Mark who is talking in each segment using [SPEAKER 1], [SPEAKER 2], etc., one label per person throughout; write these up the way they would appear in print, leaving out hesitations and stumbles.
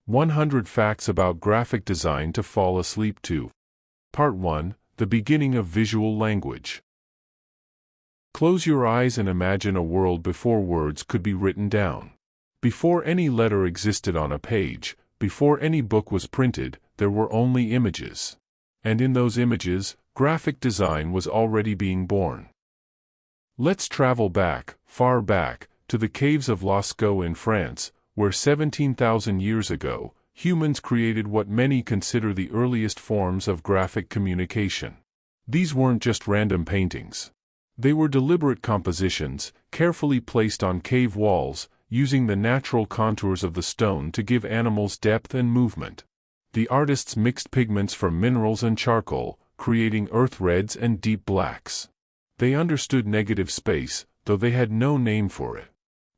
[SPEAKER 1] 100 Facts About Graphic Design to Fall Asleep To. Part 1. The Beginning of Visual Language. Close your eyes and imagine a world before words could be written down. Before any letter existed on a page, before any book was printed, there were only images. And in those images, graphic design was already being born. Let's travel back, far back, to the caves of Lascaux in France, where 17,000 years ago, humans created what many consider the earliest forms of graphic communication. These weren't just random paintings. They were deliberate compositions, carefully placed on cave walls, using the natural contours of the stone to give animals depth and movement. The artists mixed pigments from minerals and charcoal, creating earth reds and deep blacks. They understood negative space, though they had no name for it.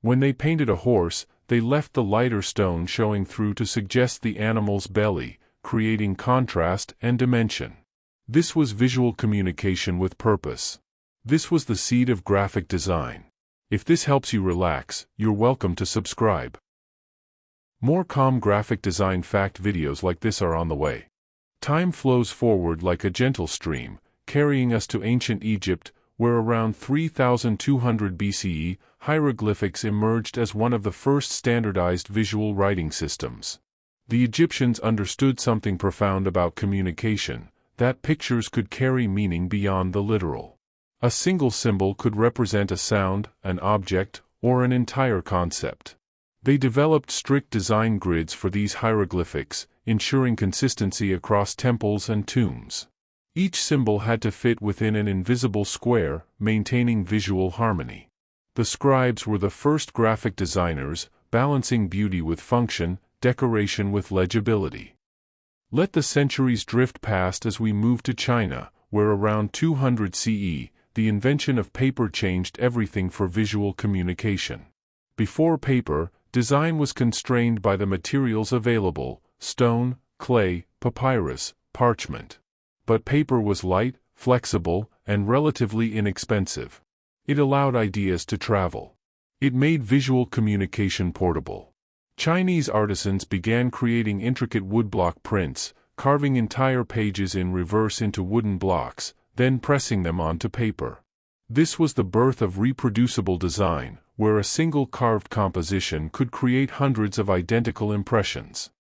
[SPEAKER 1] When they painted a horse, they left the lighter stone showing through to suggest the animal's belly, creating contrast and dimension. This was visual communication with purpose. This was the seed of graphic design. If this helps you relax, you're welcome to subscribe. More calm graphic design fact videos like this are on the way. Time flows forward like a gentle stream, carrying us to ancient Egypt, where around 3200 BCE, hieroglyphics emerged as one of the first standardized visual writing systems. The Egyptians understood something profound about communication, that pictures could carry meaning beyond the literal. A single symbol could represent a sound, an object, or an entire concept. They developed strict design grids for these hieroglyphics, ensuring consistency across temples and tombs. Each symbol had to fit within an invisible square, maintaining visual harmony. The scribes were the first graphic designers, balancing beauty with function, decoration with legibility. Let the centuries drift past as we move to China, where around 200 CE, the invention of paper changed everything for visual communication. Before paper, design was constrained by the materials available: stone, clay, papyrus, parchment. But paper was light, flexible, and relatively inexpensive. It allowed ideas to travel. It made visual communication portable. Chinese artisans began creating intricate woodblock prints, carving entire pages in reverse into wooden blocks, then pressing them onto paper. This was the birth of reproducible design, where a single carved composition could create hundreds of identical impressions.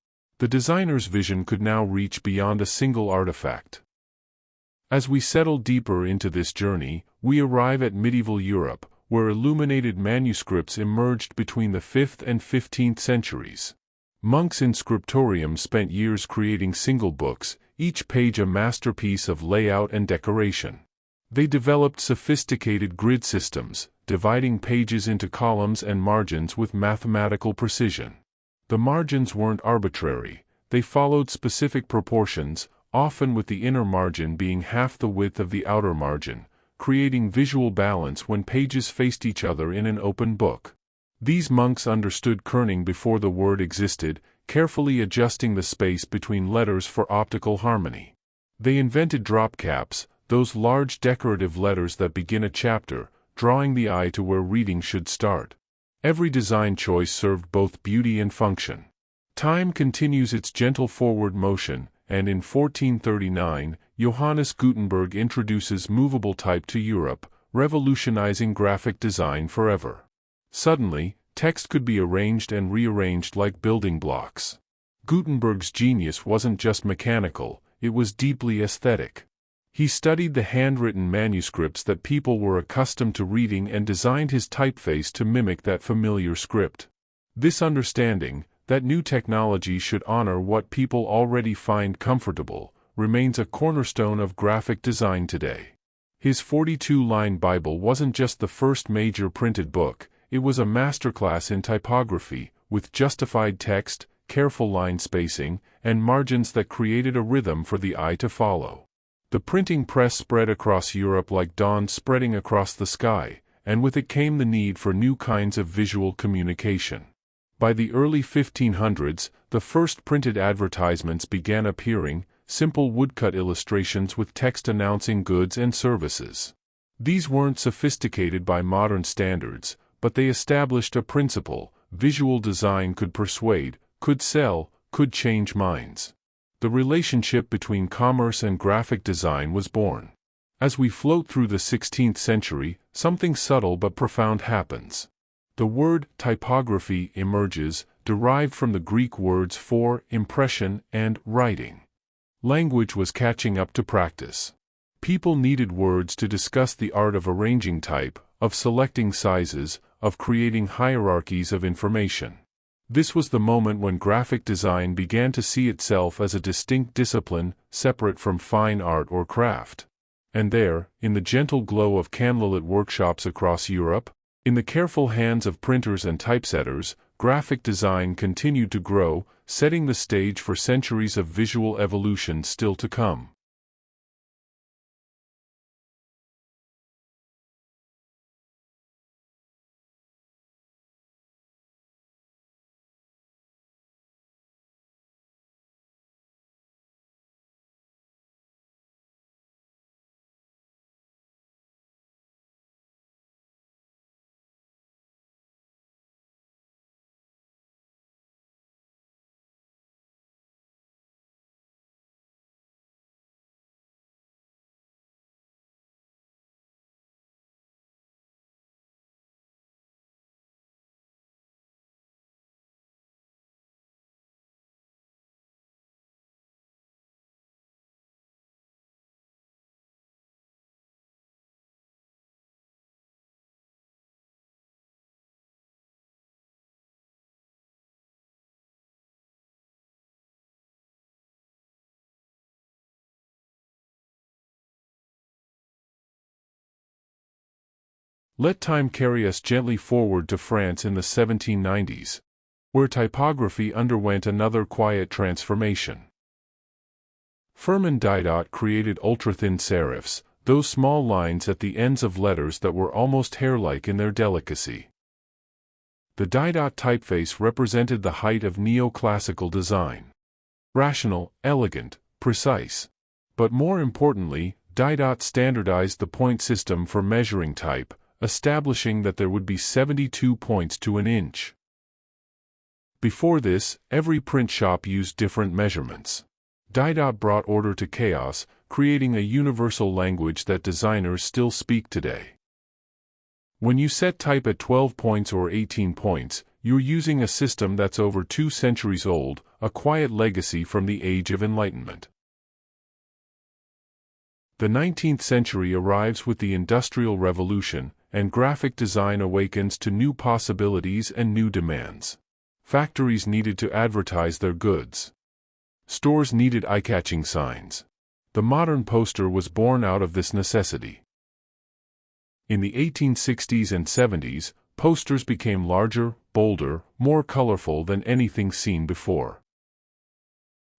[SPEAKER 1] The designer's vision could now reach beyond a single artifact. As we settle deeper into this journey, we arrive at medieval Europe, where illuminated manuscripts emerged between the 5th and 15th centuries. Monks in scriptoriums spent years creating single books, each page a masterpiece of layout and decoration. They developed sophisticated grid systems, dividing pages into columns and margins with mathematical precision. The margins weren't arbitrary, they followed specific proportions, often with the inner margin being half the width of the outer margin, creating visual balance when pages faced each other in an open book. These monks understood kerning before the word existed, carefully adjusting the space between letters for optical harmony. They invented drop caps, those large decorative letters that begin a chapter, drawing the eye to where reading should start. Every design choice served both beauty and function. Time continues its gentle forward motion, and in 1439, Johannes Gutenberg introduces movable type to Europe, revolutionizing graphic design forever. Suddenly, text could be arranged and rearranged like building blocks. Gutenberg's genius wasn't just mechanical, it was deeply aesthetic. He studied the handwritten manuscripts that people were accustomed to reading and designed his typeface to mimic that familiar script. This understanding, that new technology should honor what people already find comfortable, remains a cornerstone of graphic design today. His 42-line Bible wasn't just the first major printed book, it was a masterclass in typography, with justified text, careful line spacing, and margins that created a rhythm for the eye to follow. The printing press spread across Europe like dawn spreading across the sky, and with it came the need for new kinds of visual communication. By the early 1500s, the first printed advertisements began appearing, simple woodcut illustrations with text announcing goods and services. These weren't sophisticated by modern standards, but they established a principle: visual design could persuade, could sell, could change minds. The relationship between commerce and graphic design was born. As we float through the 16th century, something subtle but profound happens. The word typography emerges, derived from the Greek words for impression and writing. Language was catching up to practice. People needed words to discuss the art of arranging type, of selecting sizes, of creating hierarchies of information. This was the moment when graphic design began to see itself as a distinct discipline, separate from fine art or craft. And there, in the gentle glow of candlelit workshops across Europe, in the careful hands of printers and typesetters, graphic design continued to grow, setting the stage for centuries of visual evolution still to come. Let time carry us gently forward to France in the 1790s, where typography underwent another quiet transformation. Firmin Didot created ultra-thin serifs, those small lines at the ends of letters that were almost hair-like in their delicacy. The Didot typeface represented the height of neoclassical design. Rational, elegant, precise. But more importantly, Didot standardized the point system for measuring type, establishing that there would be 72 points to an inch. Before this, every print shop used different measurements. Didot brought order to chaos, creating a universal language that designers still speak today. When you set type at 12 points or 18 points, you're using a system that's over 2 centuries old, a quiet legacy from the Age of Enlightenment. The 19th century arrives with the Industrial Revolution, and graphic design awakens to new possibilities and new demands. Factories needed to advertise their goods. Stores needed eye-catching signs. The modern poster was born out of this necessity. In the 1860s and 70s, posters became larger, bolder, more colorful than anything seen before.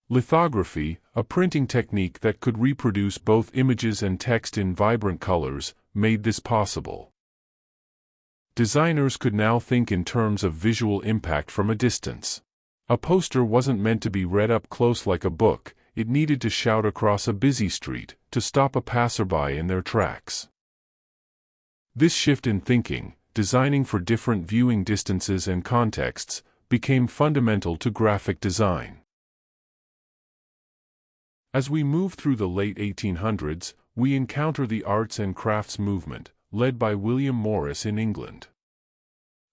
[SPEAKER 1] Lithography, a printing technique that could reproduce both images and text in vibrant colors, made this possible. Designers could now think in terms of visual impact from a distance. A poster wasn't meant to be read up close like a book, it needed to shout across a busy street, to stop a passerby in their tracks. This shift in thinking, designing for different viewing distances and contexts, became fundamental to graphic design. As we move through the late 1800s, we encounter the arts and crafts movement, led by William Morris in England.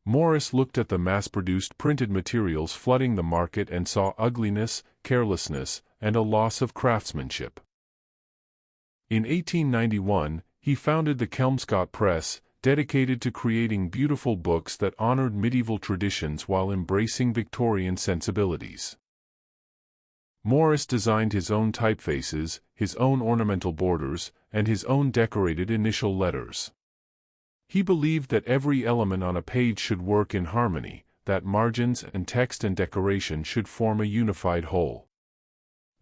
[SPEAKER 1] Morris looked at the mass-produced printed materials flooding the market and saw ugliness, carelessness, and a loss of craftsmanship. In 1891, he founded the Kelmscott Press, dedicated to creating beautiful books that honored medieval traditions while embracing Victorian sensibilities. Morris designed his own typefaces, his own ornamental borders, and his own decorated initial letters. He believed that every element on a page should work in harmony, that margins and text and decoration should form a unified whole.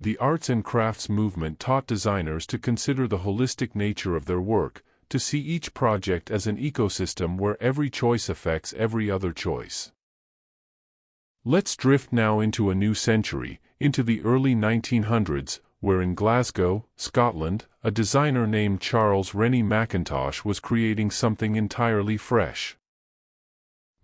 [SPEAKER 1] The arts and crafts movement taught designers to consider the holistic nature of their work, to see each project as an ecosystem where every choice affects every other choice. Let's drift now into a new century, into the early 1900s, where in Glasgow, Scotland, a designer named Charles Rennie Mackintosh was creating something entirely fresh.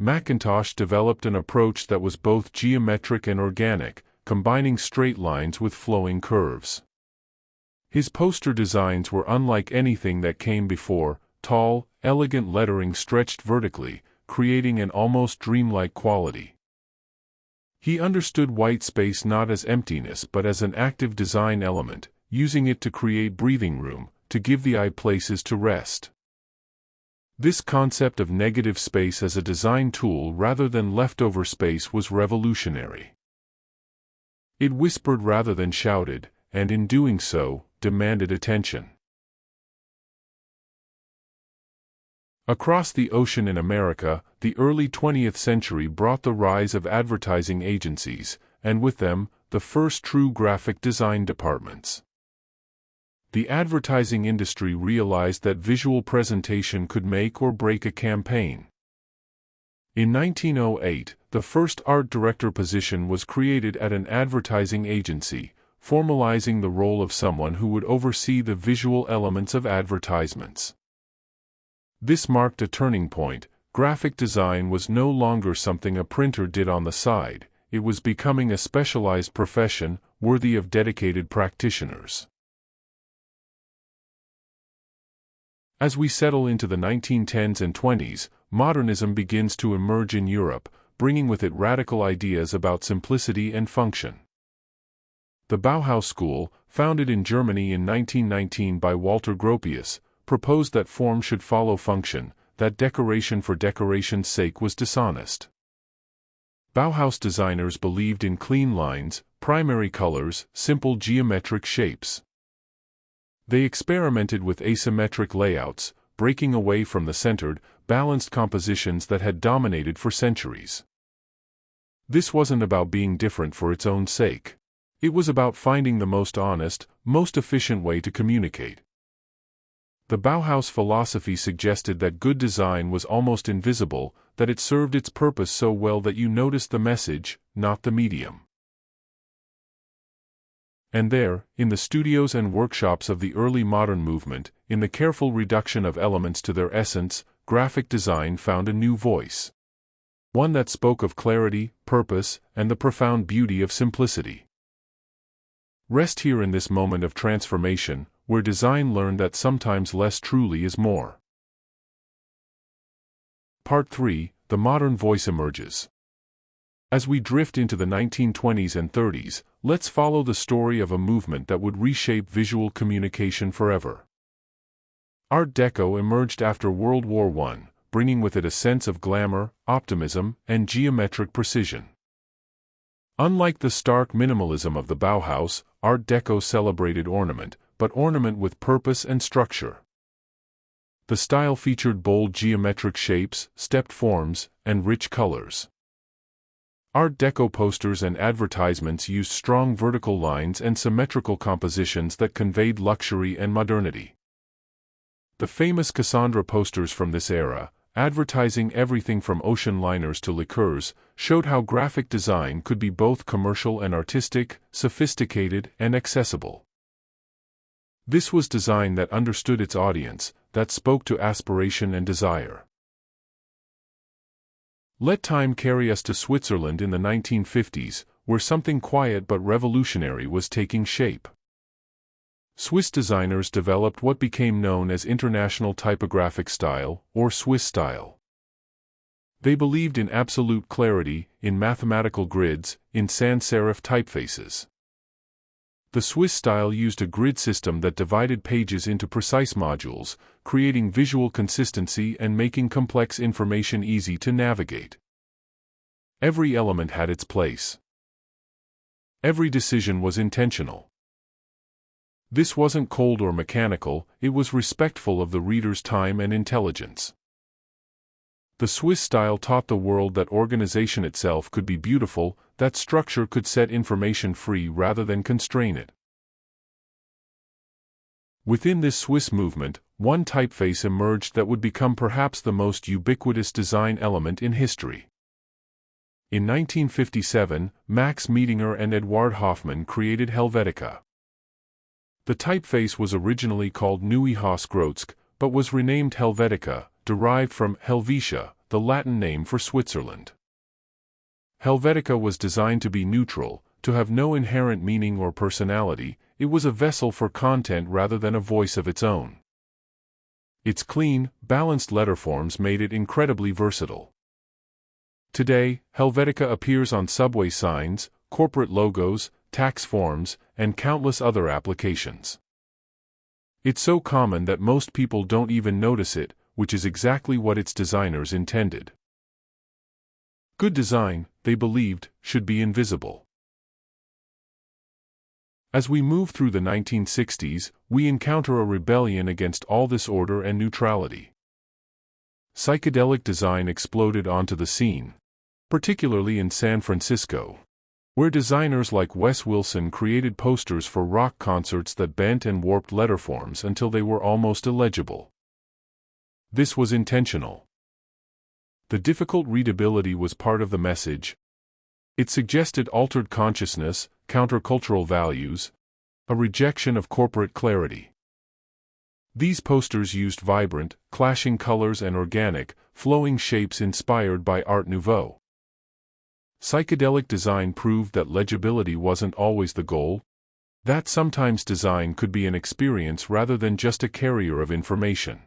[SPEAKER 1] Mackintosh developed an approach that was both geometric and organic, combining straight lines with flowing curves. His poster designs were unlike anything that came before, tall, elegant lettering stretched vertically, creating an almost dreamlike quality. He understood white space not as emptiness but as an active design element, using it to create breathing room, to give the eye places to rest. This concept of negative space as a design tool rather than leftover space was revolutionary. It whispered rather than shouted, and in doing so, demanded attention. Across the ocean in America, the early 20th century brought the rise of advertising agencies, and with them, the first true graphic design departments. The advertising industry realized that visual presentation could make or break a campaign. In 1908, the first art director position was created at an advertising agency, formalizing the role of someone who would oversee the visual elements of advertisements. This marked a turning point. Graphic design was no longer something a printer did on the side, it was becoming a specialized profession, worthy of dedicated practitioners. As we settle into the 1910s and 20s, modernism begins to emerge in Europe, bringing with it radical ideas about simplicity and function. The Bauhaus school, founded in Germany in 1919 by Walter Gropius, proposed that form should follow function, that decoration for decoration's sake was dishonest. Bauhaus designers believed in clean lines, primary colors, simple geometric shapes. They experimented with asymmetric layouts, breaking away from the centered, balanced compositions that had dominated for centuries. This wasn't about being different for its own sake. It was about finding the most honest, most efficient way to communicate. The Bauhaus philosophy suggested that good design was almost invisible, that it served its purpose so well that you noticed the message, not the medium. And there, in the studios and workshops of the early modern movement, in the careful reduction of elements to their essence, graphic design found a new voice. One that spoke of clarity, purpose, and the profound beauty of simplicity. Rest here in this moment of transformation, where design learned that sometimes less truly is more. Part 3: The modern voice emerges. As we drift into the 1920s and 30s, let's follow the story of a movement that would reshape visual communication forever. Art Deco emerged after World War I, bringing with it a sense of glamour, optimism, and geometric precision. Unlike the stark minimalism of the Bauhaus, Art Deco celebrated ornament, but ornament with purpose and structure. The style featured bold geometric shapes, stepped forms, and rich colors. Art Deco posters and advertisements used strong vertical lines and symmetrical compositions that conveyed luxury and modernity. The famous Cassandra posters from this era, advertising everything from ocean liners to liqueurs, showed how graphic design could be both commercial and artistic, sophisticated and accessible. This was design that understood its audience, that spoke to aspiration and desire. Let time carry us to Switzerland in the 1950s, where something quiet but revolutionary was taking shape. Swiss designers developed what became known as International Typographic Style, or Swiss style. They believed in absolute clarity, in mathematical grids, in sans-serif typefaces. The Swiss style used a grid system that divided pages into precise modules, creating visual consistency and making complex information easy to navigate. Every element had its place. Every decision was intentional. This wasn't cold or mechanical, it was respectful of the reader's time and intelligence. The Swiss style taught the world that organization itself could be beautiful, that structure could set information free rather than constrain it. Within this Swiss movement, one typeface emerged that would become perhaps the most ubiquitous design element in history. In 1957, Max Miedinger and Eduard Hoffmann created Helvetica. The typeface was originally called Neue Hausgrotschk, but was renamed Helvetica, derived from Helvetia, the Latin name for Switzerland. Helvetica was designed to be neutral, to have no inherent meaning or personality. It was a vessel for content rather than a voice of its own. Its clean, balanced letterforms made it incredibly versatile. Today, Helvetica appears on subway signs, corporate logos, tax forms, and countless other applications. It's so common that most people don't even notice it, which is exactly what its designers intended. Good design, they believed, should be invisible. As we move through the 1960s, we encounter a rebellion against all this order and neutrality. Psychedelic design exploded onto the scene, particularly in San Francisco, where designers like Wes Wilson created posters for rock concerts that bent and warped letterforms until they were almost illegible. This was intentional. The difficult readability was part of the message. It suggested altered consciousness, countercultural values, a rejection of corporate clarity. These posters used vibrant, clashing colors and organic, flowing shapes inspired by Art Nouveau. Psychedelic design proved that legibility wasn't always the goal, that sometimes design could be an experience rather than just a carrier of information.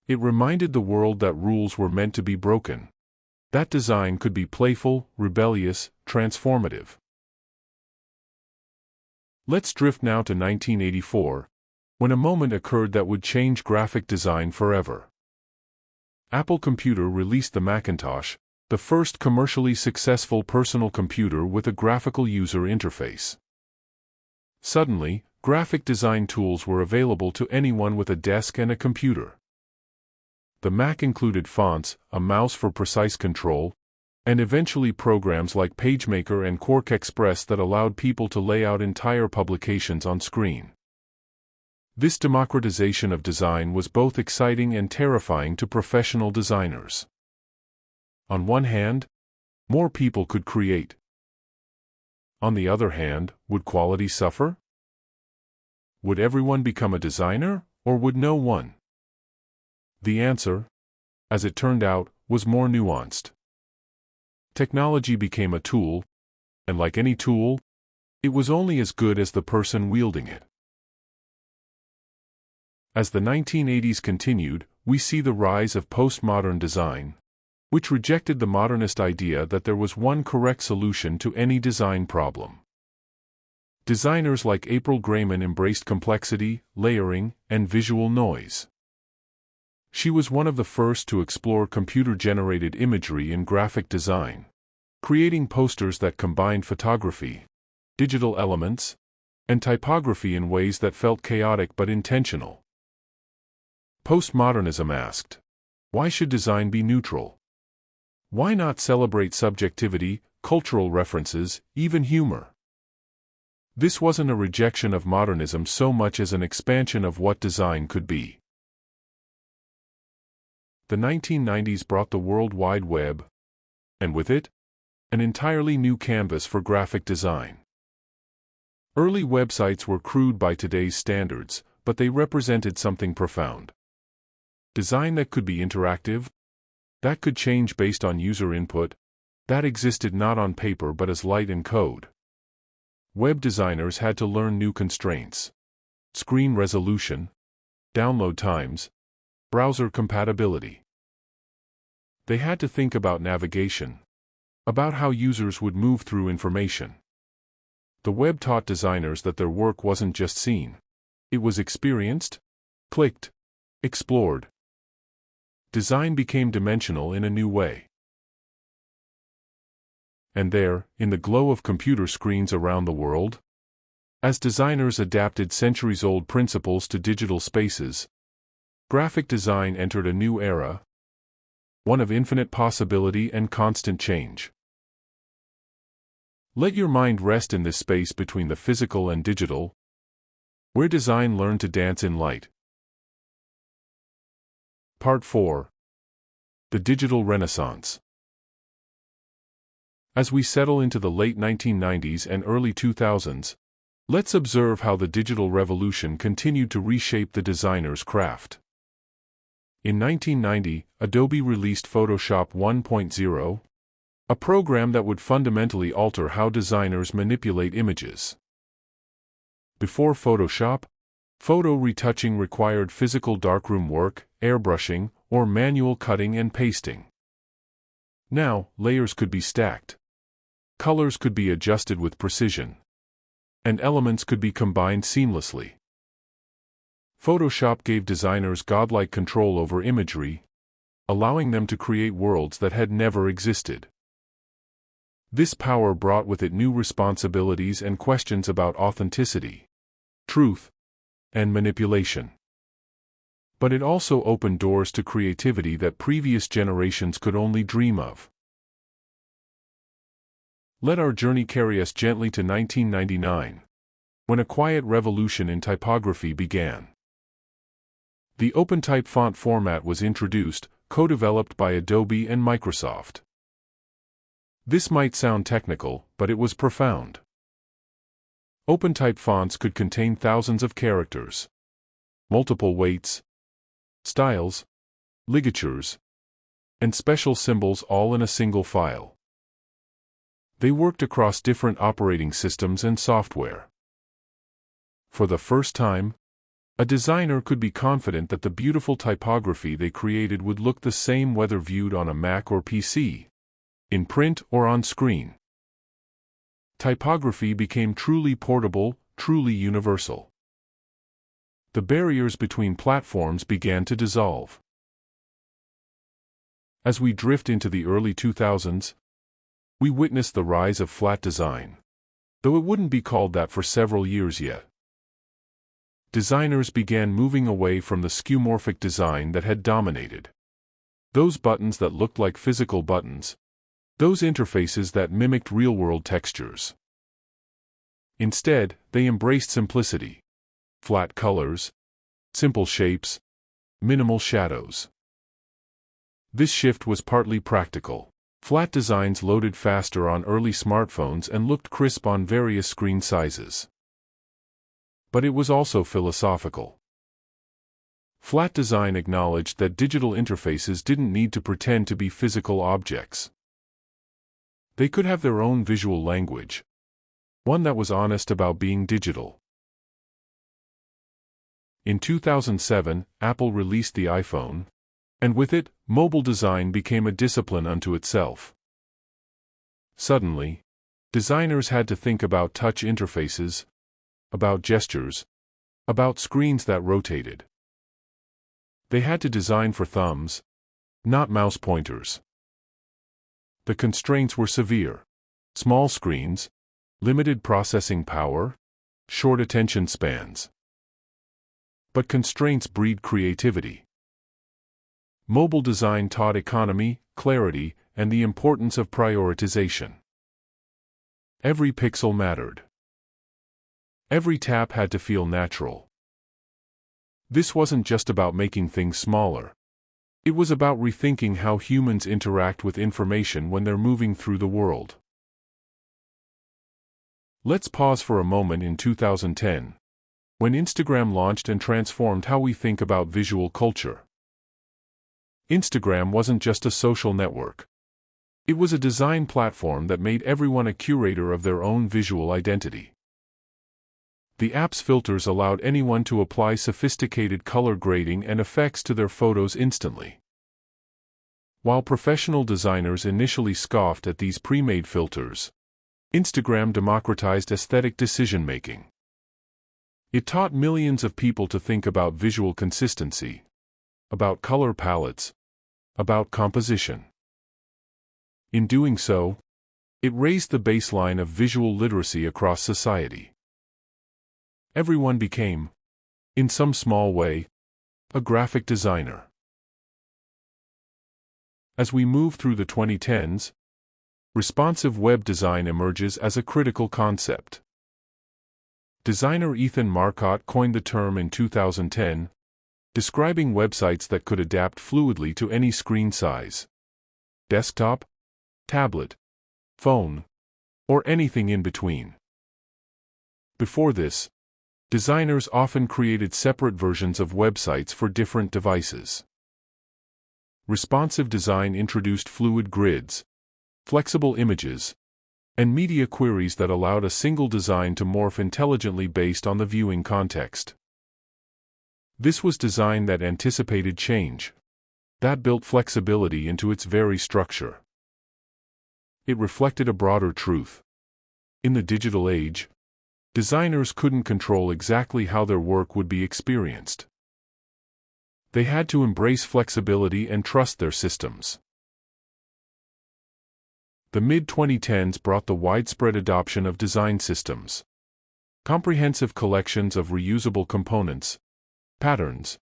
[SPEAKER 1] It reminded the world that rules were meant to be broken, that design could be playful, rebellious, transformative. Let's drift now to 1984, when a moment occurred that would change graphic design forever. Apple Computer released the Macintosh, the first commercially successful personal computer with a graphical user interface. Suddenly, graphic design tools were available to anyone with a desk and a computer. The Mac included fonts, a mouse for precise control, and eventually programs like PageMaker and QuarkXPress that allowed people to lay out entire publications on screen. This democratization of design was both exciting and terrifying to professional designers. On one hand, more people could create. On the other hand, would quality suffer? Would everyone become a designer, or would no one? The answer, as it turned out, was more nuanced. Technology became a tool, and like any tool, it was only as good as the person wielding it. As the 1980s continued, we see the rise of postmodern design, which rejected the modernist idea that there was one correct solution to any design problem. Designers like April Grayman embraced complexity, layering, and visual noise. She was one of the first to explore computer-generated imagery in graphic design, creating posters that combined photography, digital elements, and typography in ways that felt chaotic but intentional. Postmodernism asked, why should design be neutral? Why not celebrate subjectivity, cultural references, even humor? This wasn't a rejection of modernism so much as an expansion of what design could be. The 1990s brought the World Wide Web, and with it, an entirely new canvas for graphic design. Early websites were crude by today's standards, but they represented something profound. Design that could be interactive, that could change based on user input, that existed not on paper but as light and code. Web designers had to learn new constraints: screen resolution, download times, browser compatibility. They had to think about navigation, about how users would move through information. The web taught designers that their work wasn't just seen. It was experienced, clicked, explored. Design became dimensional in a new way. And there, in the glow of computer screens around the world, as designers adapted centuries-old principles to digital spaces, graphic design entered a new era, one of infinite possibility and constant change. Let your mind rest in this space between the physical and digital, where design learned to dance in light. Part 4. The Digital Renaissance. As we settle into the late 1990s and early 2000s, let's observe how the digital revolution continued to reshape the designer's craft. In 1990, Adobe released Photoshop 1.0, A program that would fundamentally alter how designers manipulate images. Before Photoshop, photo retouching required physical darkroom work, airbrushing, or manual cutting and pasting. Now, layers could be stacked. Colors could be adjusted with precision. And elements could be combined seamlessly. Photoshop gave designers godlike control over imagery, allowing them to create worlds that had never existed. This power brought with it new responsibilities and questions about authenticity, truth, and manipulation. But it also opened doors to creativity that previous generations could only dream of. Let our journey carry us gently to 1999, when a quiet revolution in typography began. The OpenType font format was introduced, co-developed by Adobe and Microsoft. This might sound technical, but it was profound. OpenType fonts could contain thousands of characters, multiple weights, styles, ligatures, and special symbols all in a single file. They worked across different operating systems and software. For the first time, a designer could be confident that the beautiful typography they created would look the same whether viewed on a Mac or PC, in print or on screen. Typography became truly portable, truly universal. The barriers between platforms began to dissolve. As we drift into the early 2000s, we witness the rise of flat design, though it wouldn't be called that for several years yet. Designers began moving away from the skeuomorphic design that had dominated. Those buttons that looked like physical buttons, those interfaces that mimicked real-world textures. Instead, they embraced simplicity, flat colors, simple shapes, minimal shadows. This shift was partly practical. Flat designs loaded faster on early smartphones and looked crisp on various screen sizes. But it was also philosophical. Flat design acknowledged that digital interfaces didn't need to pretend to be physical objects. They could have their own visual language, one that was honest about being digital. In 2007, Apple released the iPhone, and with it, mobile design became a discipline unto itself. Suddenly, designers had to think about touch interfaces, about gestures, about screens that rotated. They had to design for thumbs, not mouse pointers. The constraints were severe: small screens, limited processing power, short attention spans. But constraints breed creativity. Mobile design taught economy, clarity, and the importance of prioritization. Every pixel mattered. Every tap had to feel natural. This wasn't just about making things smaller. It was about rethinking how humans interact with information when they're moving through the world. Let's pause for a moment in 2010, when Instagram launched and transformed how we think about visual culture. Instagram wasn't just a social network. It was a design platform that made everyone a curator of their own visual identity. The app's filters allowed anyone to apply sophisticated color grading and effects to their photos instantly. While professional designers initially scoffed at these pre-made filters, Instagram democratized aesthetic decision-making. It taught millions of people to think about visual consistency, about color palettes, about composition. In doing so, it raised the baseline of visual literacy across society. Everyone became, in some small way, a graphic designer. As we move through the 2010s, responsive web design emerges as a critical concept. Designer Ethan Marcotte coined the term in 2010, describing websites that could adapt fluidly to any screen size: desktop, tablet, phone, or anything in between. Before this, designers often created separate versions of websites for different devices. Responsive design introduced fluid grids, flexible images, and media queries that allowed a single design to morph intelligently based on the viewing context. This was design that anticipated change, that built flexibility into its very structure. It reflected a broader truth. In the digital age, designers couldn't control exactly how their work would be experienced. They had to embrace flexibility and trust their systems. The mid-2010s brought the widespread adoption of design systems. Comprehensive collections of reusable components, patterns,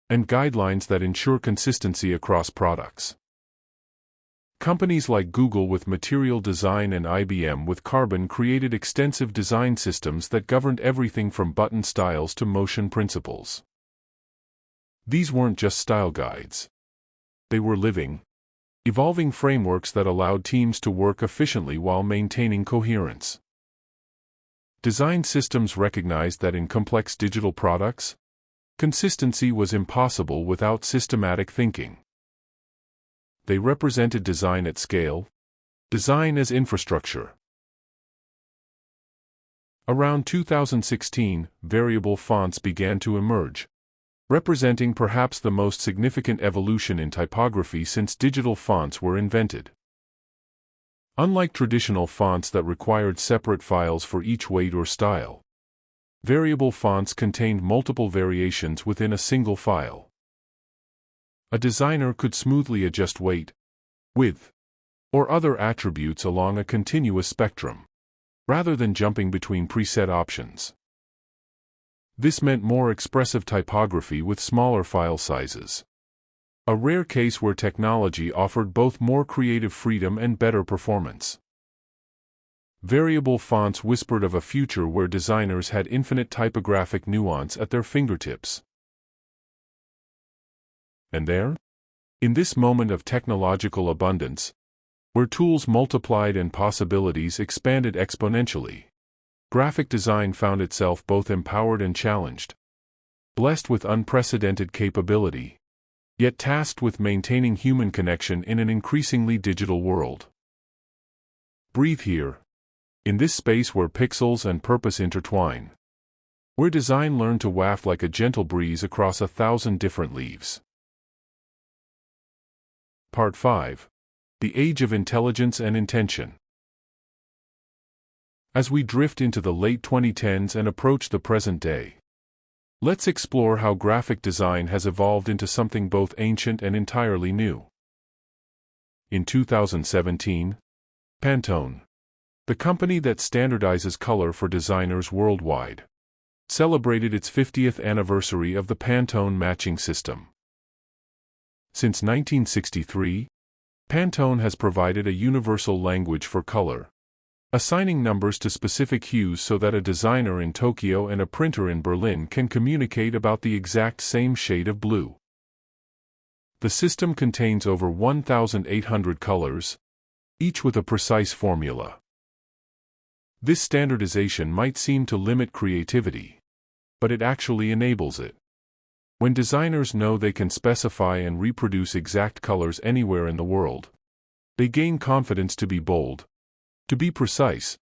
[SPEAKER 1] and guidelines that ensure consistency across products. Companies like Google with Material Design and IBM with Carbon created extensive design systems that governed everything from button styles to motion principles. These weren't just style guides. They were living, evolving frameworks that allowed teams to work efficiently while maintaining coherence. Design systems recognized that in complex digital products, consistency was impossible without systematic thinking. They represented design at scale, design as infrastructure. Around 2016, variable fonts began to emerge, representing perhaps the most significant evolution in typography since digital fonts were invented. Unlike traditional fonts that required separate files for each weight or style, variable fonts contained multiple variations within a single file. A designer could smoothly adjust weight, width, or other attributes along a continuous spectrum, rather than jumping between preset options. This meant more expressive typography with smaller file sizes. A rare case where technology offered both more creative freedom and better performance. Variable fonts whispered of a future where designers had infinite typographic nuance at their fingertips. And there, in this moment of technological abundance, where tools multiplied and possibilities expanded exponentially, graphic design found itself both empowered and challenged, blessed with unprecedented capability, yet tasked with maintaining human connection in an increasingly digital world. Breathe here, in this space where pixels and purpose intertwine, where design learned to waft like a gentle breeze across 1,000 different leaves. Part 5. The Age of Intelligence and Intention. As we drift into the late 2010s and approach the present day, let's explore how graphic design has evolved into something both ancient and entirely new. In 2017, Pantone, the company that standardizes color for designers worldwide, celebrated its 50th anniversary of the Pantone matching system. Since 1963, Pantone has provided a universal language for color, assigning numbers to specific hues so that a designer in Tokyo and a printer in Berlin can communicate about the exact same shade of blue. The system contains over 1,800 colors, each with a precise formula. This standardization might seem to limit creativity, but it actually enables it. When designers know they can specify and reproduce exact colors anywhere in the world, they gain confidence to be bold, to be precise,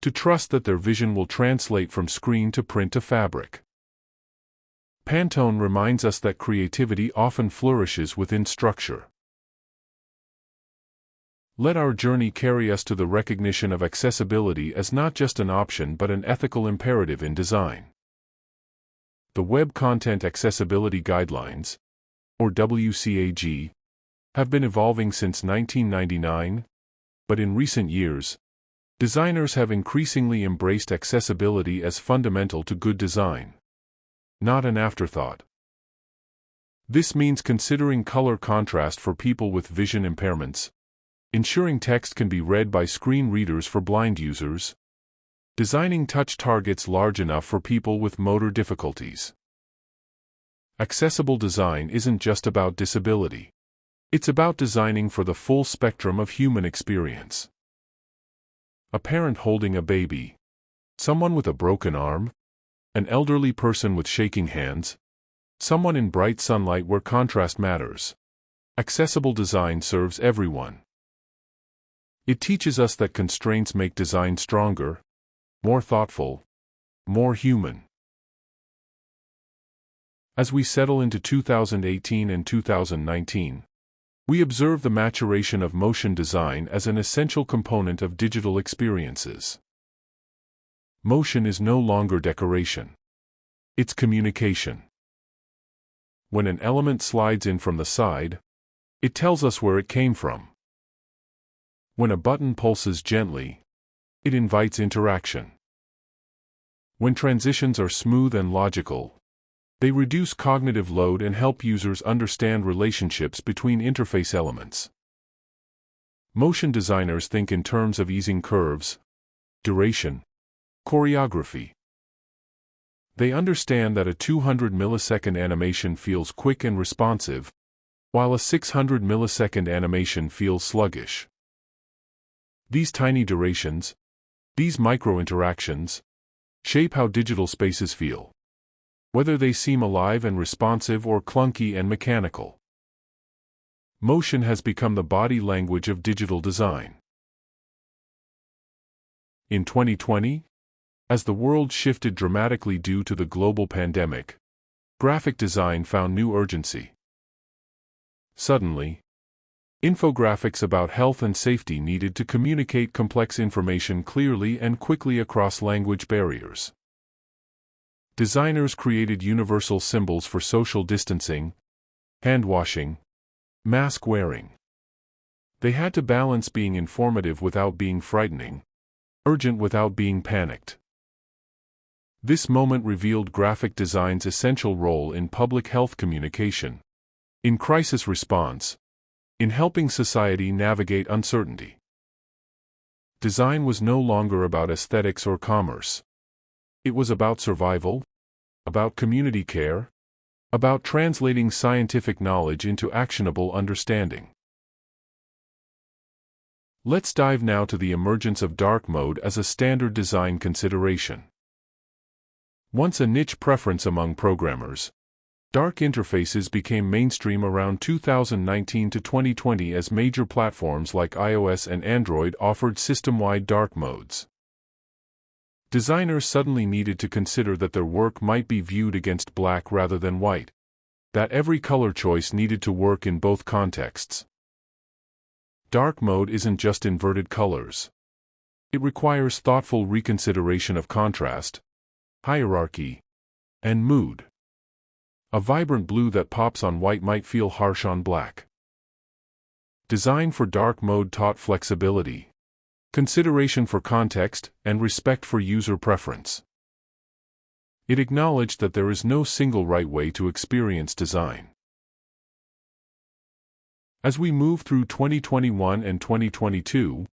[SPEAKER 1] to trust that their vision will translate from screen to print to fabric. Pantone reminds us that creativity often flourishes within structure. Let our journey carry us to the recognition of accessibility as not just an option but an ethical imperative in design. The Web Content Accessibility Guidelines, or WCAG, have been evolving since 1999, but in recent years, designers have increasingly embraced accessibility as fundamental to good design, not an afterthought. This means considering color contrast for people with vision impairments, ensuring text can be read by screen readers for blind users, designing touch targets large enough for people with motor difficulties. Accessible design isn't just about disability. It's about designing for the full spectrum of human experience. A parent holding a baby, someone with a broken arm, an elderly person with shaking hands, someone in bright sunlight where contrast matters. Accessible design serves everyone. It teaches us that constraints make design stronger, more thoughtful, more human. As we settle into 2018 and 2019, we observe the maturation of motion design as an essential component of digital experiences. Motion is no longer decoration. It's communication. When an element slides in from the side, it tells us where it came from. When a button pulses gently, it invites interaction. When transitions are smooth and logical, they reduce cognitive load and help users understand relationships between interface elements. Motion designers think in terms of easing curves, duration, choreography. They understand that a 200-millisecond animation feels quick and responsive, while a 600-millisecond animation feels sluggish. These tiny durations, these micro-interactions, shape how digital spaces feel, whether they seem alive and responsive or clunky and mechanical. Motion has become the body language of digital design. In 2020, as the world shifted dramatically due to the global pandemic, graphic design found new urgency. Suddenly, infographics about health and safety needed to communicate complex information clearly and quickly across language barriers. Designers created universal symbols for social distancing, hand washing, mask wearing. They had to balance being informative without being frightening, urgent without being panicked. This moment revealed graphic design's essential role in public health communication, in crisis response, in helping society navigate uncertainty. Design was no longer about aesthetics or commerce. It was about survival, about community care, about translating scientific knowledge into actionable understanding. Let's dive now to the emergence of dark mode as a standard design consideration. Once a niche preference among programmers, dark interfaces became mainstream around 2019 to 2020 as major platforms like iOS and Android offered system-wide dark modes. Designers suddenly needed to consider that their work might be viewed against black rather than white, that every color choice needed to work in both contexts. Dark mode isn't just inverted colors. It requires thoughtful reconsideration of contrast, hierarchy, and mood. A vibrant blue that pops on white might feel harsh on black. Design for dark mode taught flexibility, consideration for context, and respect for user preference. It acknowledged that there is no single right way to experience design. As we move through 2021 and 2022,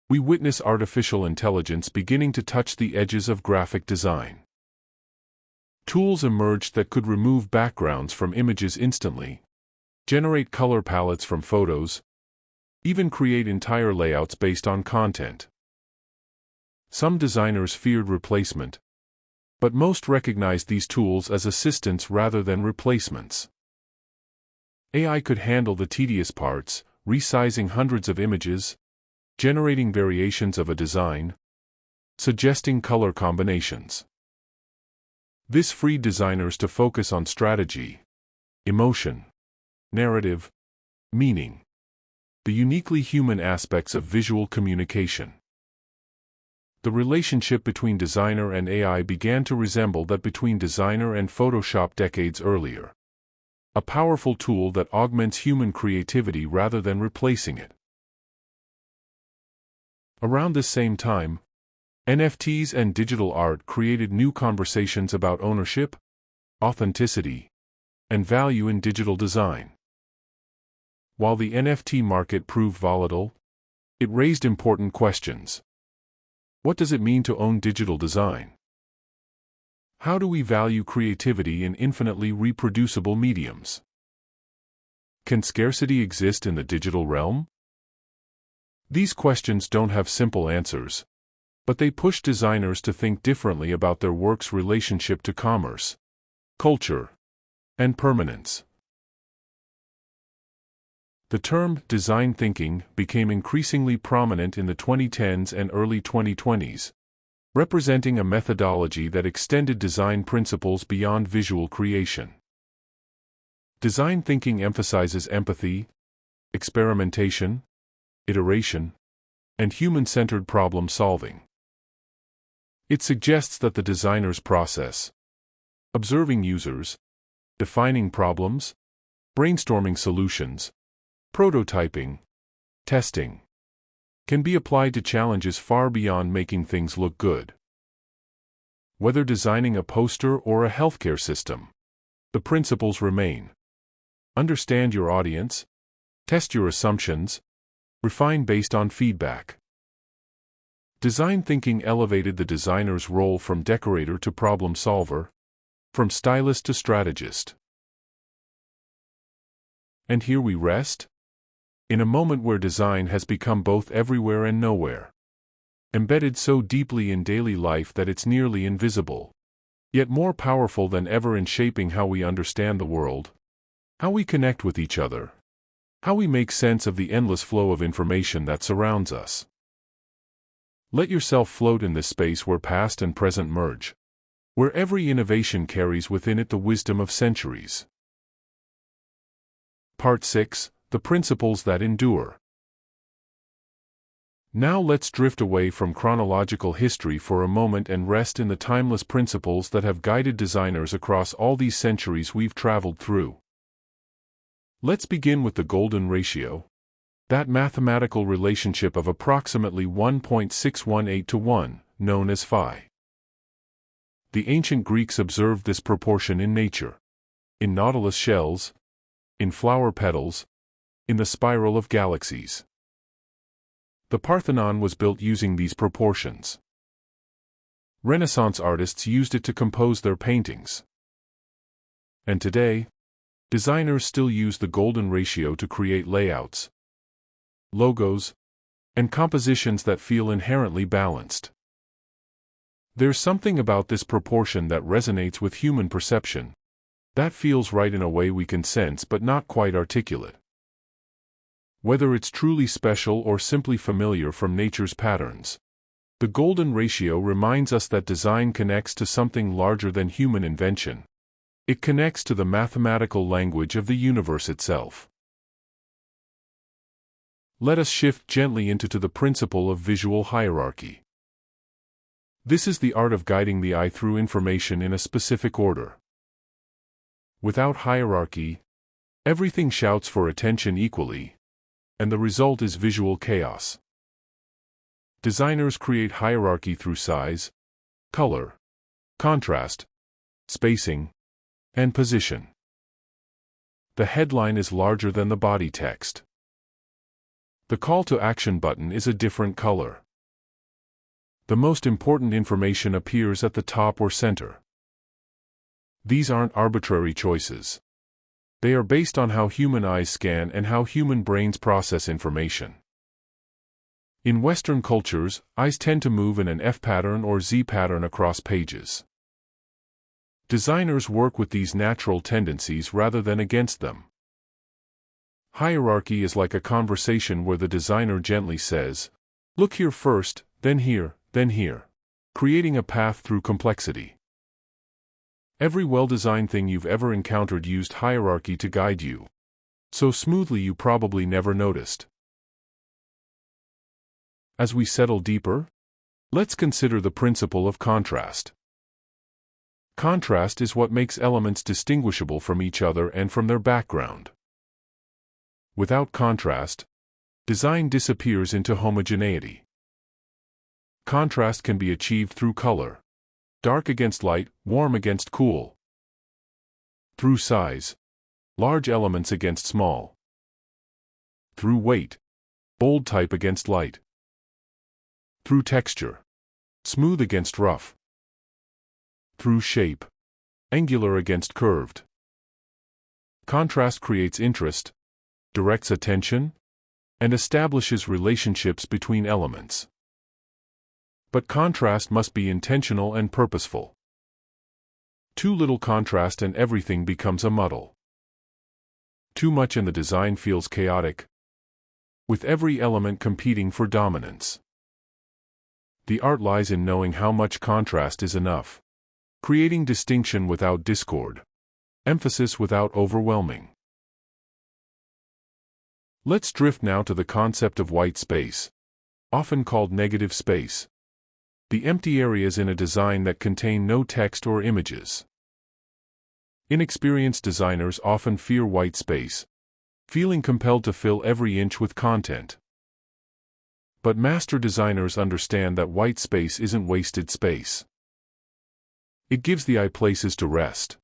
[SPEAKER 1] we witness artificial intelligence beginning to touch the edges of graphic design. Tools emerged that could remove backgrounds from images instantly, generate color palettes from photos, even create entire layouts based on content. Some designers feared replacement, but most recognized these tools as assistants rather than replacements. AI could handle the tedious parts, resizing hundreds of images, generating variations of a design, suggesting color combinations. This freed designers to focus on strategy, emotion, narrative, meaning, the uniquely human aspects of visual communication. The relationship between designer and AI began to resemble that between designer and Photoshop decades earlier. A powerful tool that augments human creativity rather than replacing it. Around this same time, NFTs and digital art created new conversations about ownership, authenticity, and value in digital design. While the NFT market proved volatile, it raised important questions. What does it mean to own digital design? How do we value creativity in infinitely reproducible mediums? Can scarcity exist in the digital realm? These questions don't have simple answers, but they push designers to think differently about their work's relationship to commerce, culture, and permanence. The term design thinking became increasingly prominent in the 2010s and early 2020s, representing a methodology that extended design principles beyond visual creation. Design thinking emphasizes empathy, experimentation, iteration, and human-centered problem solving. It suggests that the designer's process, observing users, defining problems, brainstorming solutions, prototyping, testing, can be applied to challenges far beyond making things look good. Whether designing a poster or a healthcare system, the principles remain. Understand your audience, test your assumptions, refine based on feedback. Design thinking elevated the designer's role from decorator to problem solver, from stylist to strategist. And here we rest, in a moment where design has become both everywhere and nowhere, embedded so deeply in daily life that it's nearly invisible, yet more powerful than ever in shaping how we understand the world, how we connect with each other, how we make sense of the endless flow of information that surrounds us. Let yourself float in this space where past and present merge, where every innovation carries within it the wisdom of centuries. Part 6: The Principles That Endure. Now let's drift away from chronological history for a moment and rest in the timeless principles that have guided designers across all these centuries we've traveled through. Let's begin with the golden ratio, that mathematical relationship of approximately 1.618 to 1, known as phi. The ancient Greeks observed this proportion in nature, in nautilus shells, in flower petals, in the spiral of galaxies. The Parthenon was built using these proportions. Renaissance artists used it to compose their paintings. And today, designers still use the golden ratio to create layouts, logos, and compositions that feel inherently balanced. There's something about this proportion that resonates with human perception, that feels right in a way we can sense but not quite articulate. Whether it's truly special or simply familiar from nature's patterns, the golden ratio reminds us that design connects to something larger than human invention. It connects to the mathematical language of the universe itself. Let us shift gently into the principle of visual hierarchy. This is the art of guiding the eye through information in a specific order. Without hierarchy, everything shouts for attention equally, and the result is visual chaos. Designers create hierarchy through size, color, contrast, spacing, and position. The headline is larger than the body text. The call to action button is a different color. The most important information appears at the top or center. These aren't arbitrary choices. They are based on how human eyes scan and how human brains process information. In Western cultures, eyes tend to move in an F pattern or Z pattern across pages. Designers work with these natural tendencies rather than against them. Hierarchy is like a conversation where the designer gently says, "Look here first, then here, creating a path through complexity. Every well-designed thing you've ever encountered used hierarchy to guide you, so smoothly you probably never noticed. As we settle deeper, let's consider the principle of contrast. Contrast is what makes elements distinguishable from each other and from their background. Without contrast, design disappears into homogeneity. Contrast can be achieved through color, dark against light, warm against cool. Through size, large elements against small. Through weight, bold type against light. Through texture, smooth against rough. Through shape, angular against curved. Contrast creates interest, directs attention, and establishes relationships between elements. But contrast must be intentional and purposeful. Too little contrast and everything becomes a muddle. Too much and the design feels chaotic, with every element competing for dominance. The art lies in knowing how much contrast is enough, creating distinction without discord, emphasis without overwhelming. Let's drift now to the concept of white space, often called negative space. The empty areas in a design that contain no text or images. Inexperienced designers often fear white space, feeling compelled to fill every inch with content. But master designers understand that white space isn't wasted space. It gives the eye places to rest.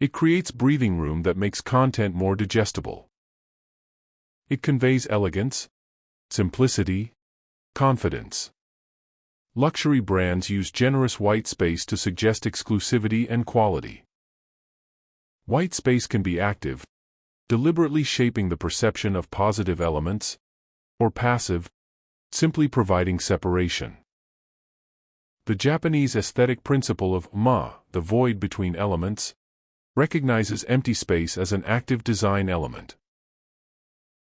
[SPEAKER 1] It creates breathing room that makes content more digestible. It conveys elegance, simplicity, confidence. Luxury brands use generous white space to suggest exclusivity and quality. White space can be active, deliberately shaping the perception of positive elements, or passive, simply providing separation. The Japanese aesthetic principle of the void between elements, recognizes empty space as an active design element.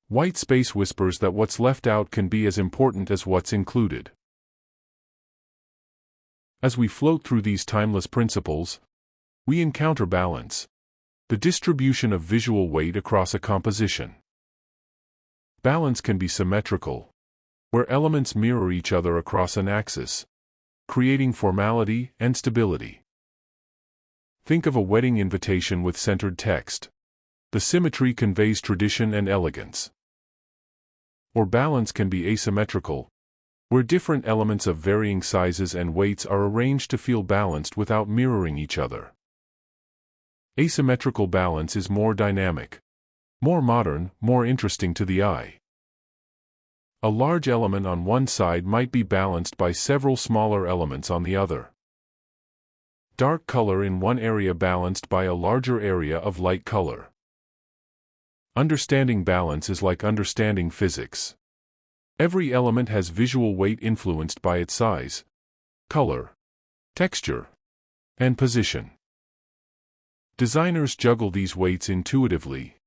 [SPEAKER 1] White space whispers that what's left out can be as important as what's included. As we float through these timeless principles, we encounter balance, the distribution of visual weight across a composition. Balance can be symmetrical, where elements mirror each other across an axis, creating formality and stability. Think of a wedding invitation with centered text. The symmetry conveys tradition and elegance. Or balance can be asymmetrical, where different elements of varying sizes and weights are arranged to feel balanced without mirroring each other. Asymmetrical balance is more dynamic, more modern, more interesting to the eye. A large element on one side might be balanced by several smaller elements on the other. Dark color in one area balanced by a larger area of light color. Understanding balance is like understanding physics. Every element has visual weight influenced by its size, color, texture, and position. Designers juggle these weights intuitively,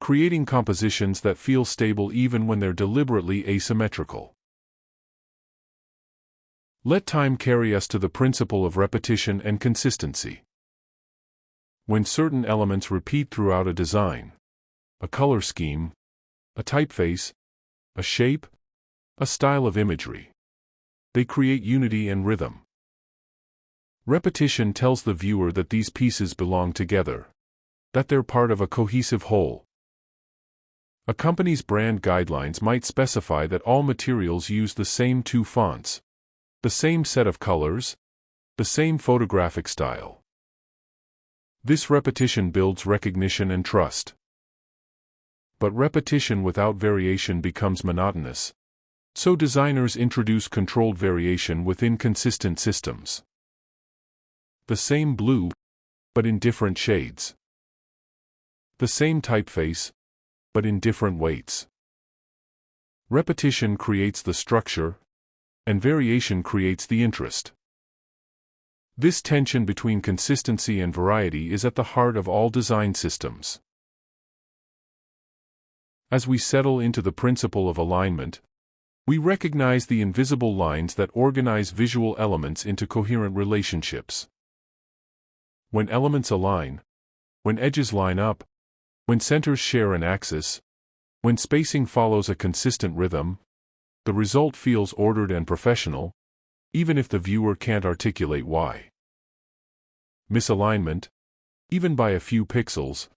[SPEAKER 1] creating compositions that feel stable even when they're deliberately asymmetrical. Let time carry us to the principle of repetition and consistency. When certain elements repeat throughout a design, a color scheme, a typeface, a shape, a style of imagery, they create unity and rhythm. Repetition tells the viewer that these pieces belong together, that they're part of a cohesive whole. A company's brand guidelines might specify that all materials use the same 2 fonts, the same set of colors, the same photographic style. This repetition builds recognition and trust. But repetition without variation becomes monotonous, so designers introduce controlled variation within consistent systems. The same blue, but in different shades. The same typeface, but in different weights. Repetition creates the structure, and variation creates the interest. This tension between consistency and variety is at the heart of all design systems. As we settle into the principle of alignment, we recognize the invisible lines that organize visual elements into coherent relationships. When elements align, when edges line up, when centers share an axis, when spacing follows a consistent rhythm, the result feels ordered and professional, even if the viewer can't articulate why. Misalignment, even by a few pixels,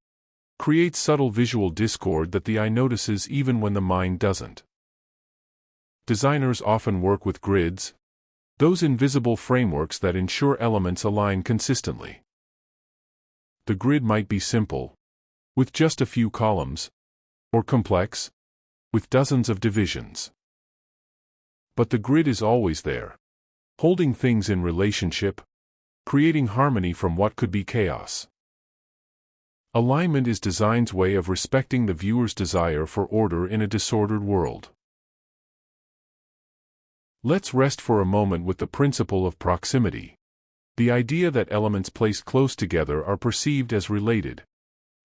[SPEAKER 1] creates subtle visual discord that the eye notices even when the mind doesn't. Designers often work with grids, those invisible frameworks that ensure elements align consistently. The grid might be simple, with just a few columns, or complex, with dozens of divisions. But the grid is always there, holding things in relationship, creating harmony from what could be chaos. Alignment is design's way of respecting the viewer's desire for order in a disordered world. Let's rest for a moment with the principle of proximity. The idea that elements placed close together are perceived as related,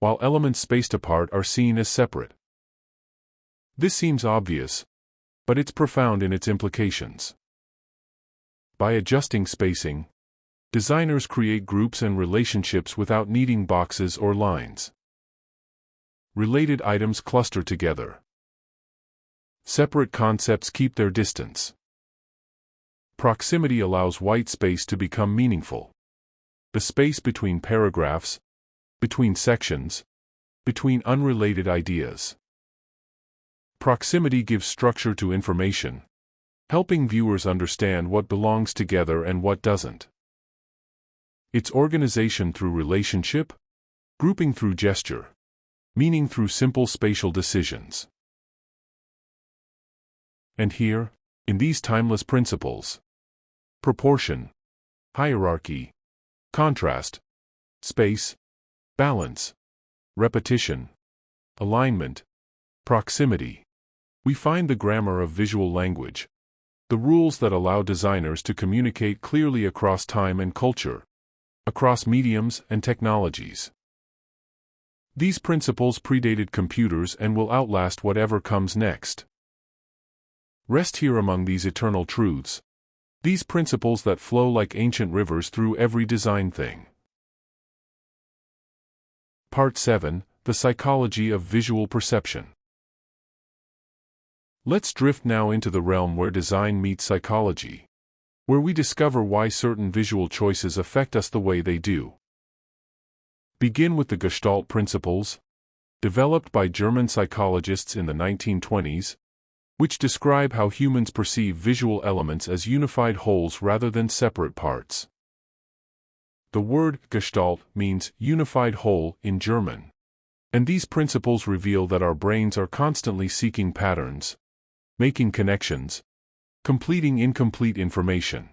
[SPEAKER 1] while elements spaced apart are seen as separate. This seems obvious, but it's profound in its implications. By adjusting spacing, designers create groups and relationships without needing boxes or lines. Related items cluster together. Separate concepts keep their distance. Proximity allows white space to become meaningful. The space between paragraphs, between sections, between unrelated ideas. Proximity gives structure to information, helping viewers understand what belongs together and what doesn't. It's organization through relationship, grouping through gesture, meaning through simple spatial decisions. And here, in these timeless principles, proportion, hierarchy, contrast, space, balance, repetition, alignment, proximity, we find the grammar of visual language, the rules that allow designers to communicate clearly across time and culture, across mediums and technologies. These principles predated computers and will outlast whatever comes next. Rest here among these eternal truths, these principles that flow like ancient rivers through every design thing. Part 7: The Psychology of Visual Perception. Let's drift now into the realm where design meets psychology, where we discover why certain visual choices affect us the way they do. Begin with the Gestalt principles, developed by German psychologists in the 1920s, which describe how humans perceive visual elements as unified wholes rather than separate parts. The word Gestalt means unified whole in German, and these principles reveal that our brains are constantly seeking patterns, making connections, completing incomplete information.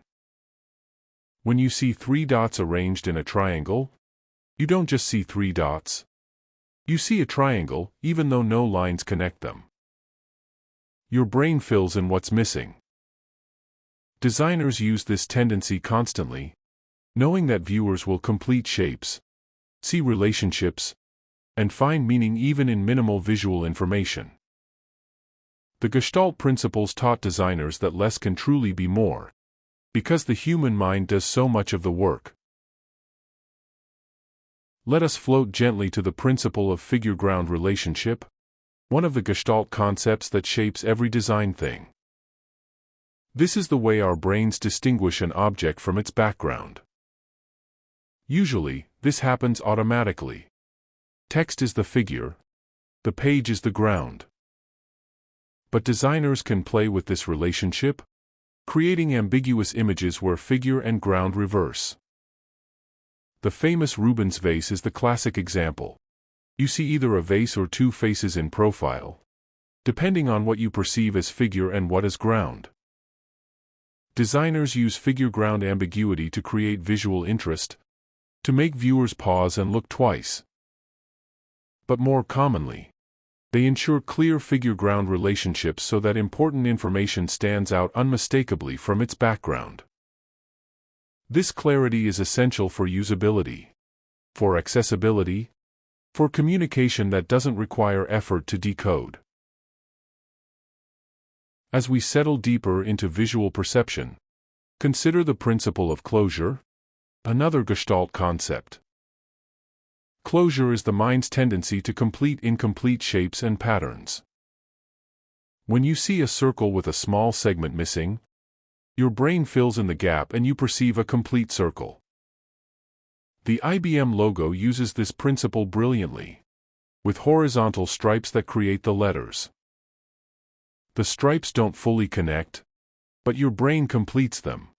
[SPEAKER 1] When you see 3 dots arranged in a triangle, you don't just see 3 dots. You see a triangle, even though no lines connect them. Your brain fills in what's missing. Designers use this tendency constantly, knowing that viewers will complete shapes, see relationships, and find meaning even in minimal visual information. The Gestalt principles taught designers that less can truly be more, because the human mind does so much of the work. Let us float gently to the principle of figure-ground relationship, one of the Gestalt concepts that shapes every design thing. This is the way our brains distinguish an object from its background. Usually, this happens automatically. Text is the figure, the page is the ground. But designers can play with this relationship, creating ambiguous images where figure and ground reverse. The famous Rubens vase is the classic example. You see either a vase or 2 faces in profile, depending on what you perceive as figure and what as ground. Designers use figure-ground ambiguity to create visual interest, to make viewers pause and look twice. But more commonly, they ensure clear figure-ground relationships so that important information stands out unmistakably from its background. This clarity is essential for usability, for accessibility, for communication that doesn't require effort to decode. As we settle deeper into visual perception, consider the principle of closure, another Gestalt concept. Closure is the mind's tendency to complete incomplete shapes and patterns. When you see a circle with a small segment missing, your brain fills in the gap and you perceive a complete circle. The IBM logo uses this principle brilliantly, with horizontal stripes that create the letters. The stripes don't fully connect, but your brain completes them.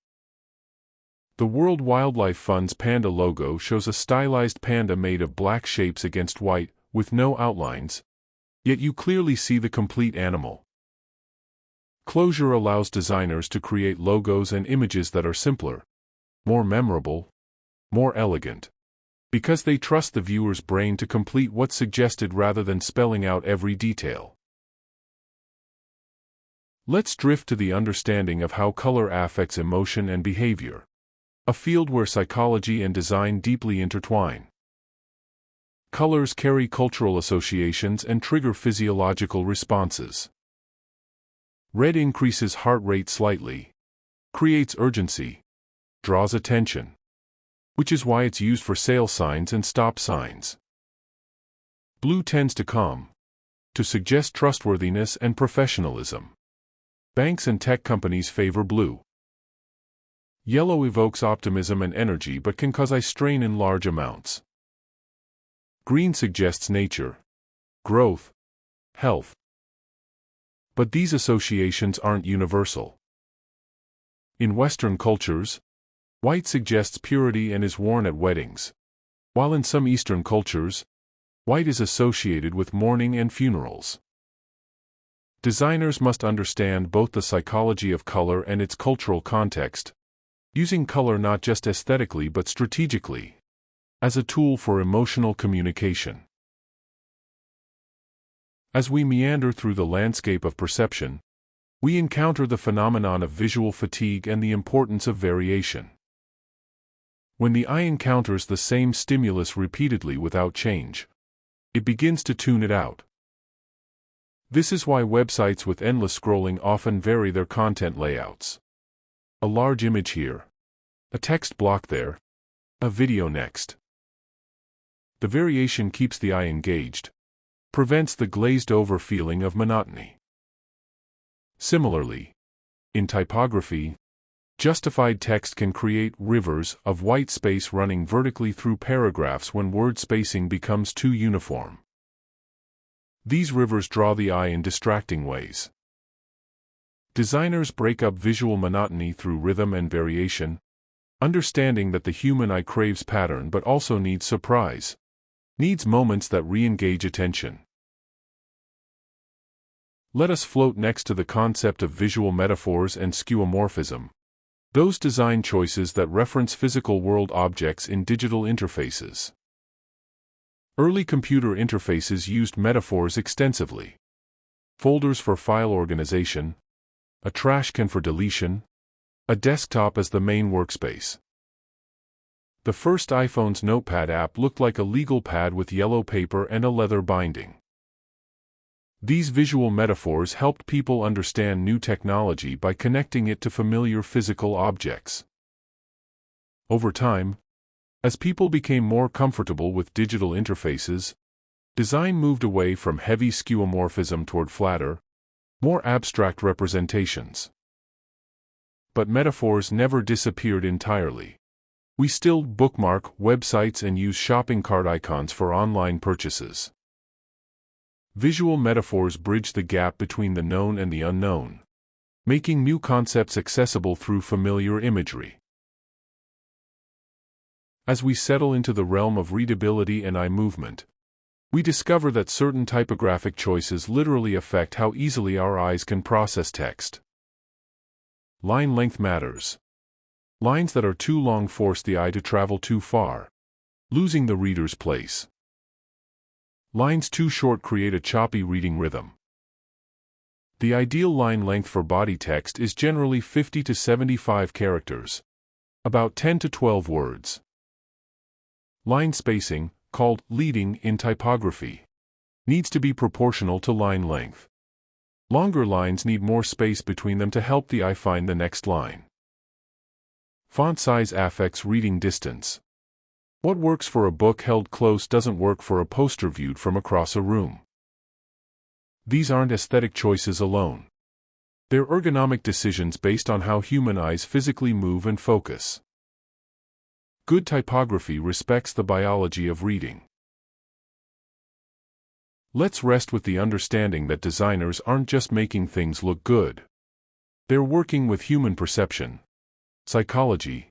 [SPEAKER 1] The World Wildlife Fund's panda logo shows a stylized panda made of black shapes against white, with no outlines, yet you clearly see the complete animal. Closure allows designers to create logos and images that are simpler, more memorable, more elegant, because they trust the viewer's brain to complete what's suggested rather than spelling out every detail. Let's drift to the understanding of how color affects emotion and behavior, a field where psychology and design deeply intertwine. Colors carry cultural associations and trigger physiological responses. Red increases heart rate slightly, creates urgency, draws attention, which is why it's used for sale signs and stop signs. Blue tends to calm, to suggest trustworthiness and professionalism. Banks and tech companies favor blue. Yellow evokes optimism and energy but can cause eye strain in large amounts. Green suggests nature, growth, health. But these associations aren't universal. In Western cultures, white suggests purity and is worn at weddings, while in some Eastern cultures, white is associated with mourning and funerals. Designers must understand both the psychology of color and its cultural context, using color not just aesthetically but strategically, as a tool for emotional communication. As we meander through the landscape of perception, we encounter the phenomenon of visual fatigue and the importance of variation. When the eye encounters the same stimulus repeatedly without change, it begins to tune it out. This is why websites with endless scrolling often vary their content layouts. A large image here, a text block there, a video next. The variation keeps the eye engaged, prevents the glazed-over feeling of monotony. Similarly, in typography, justified text can create rivers of white space running vertically through paragraphs when word spacing becomes too uniform. These rivers draw the eye in distracting ways. Designers break up visual monotony through rhythm and variation, understanding that the human eye craves pattern but also needs surprise, needs moments that re-engage attention. Let us float next to the concept of visual metaphors and skeuomorphism, those design choices that reference physical world objects in digital interfaces. Early computer interfaces used metaphors extensively. Folders for file organization, a trash can for deletion, a desktop as the main workspace. The first iPhone's Notepad app looked like a legal pad with yellow paper and a leather binding. These visual metaphors helped people understand new technology by connecting it to familiar physical objects. Over time, as people became more comfortable with digital interfaces, design moved away from heavy skeuomorphism toward flatter, more abstract representations. But metaphors never disappeared entirely. We still bookmark websites and use shopping cart icons for online purchases. Visual metaphors bridge the gap between the known and the unknown, making new concepts accessible through familiar imagery. As we settle into the realm of readability and eye movement, we discover that certain typographic choices literally affect how easily our eyes can process text. Line length matters. Lines that are too long force the eye to travel too far, losing the reader's place. Lines too short create a choppy reading rhythm. The ideal line length for body text is generally 50 to 75 characters, about 10 to 12 words. Line spacing, called leading in typography, needs to be proportional to line length. Longer lines need more space between them to help the eye find the next line. Font size affects reading distance. What works for a book held close doesn't work for a poster viewed from across a room. These aren't aesthetic choices alone. They're ergonomic decisions based on how human eyes physically move and focus. Good typography respects the biology of reading. Let's rest with the understanding that designers aren't just making things look good. They're working with human perception, psychology,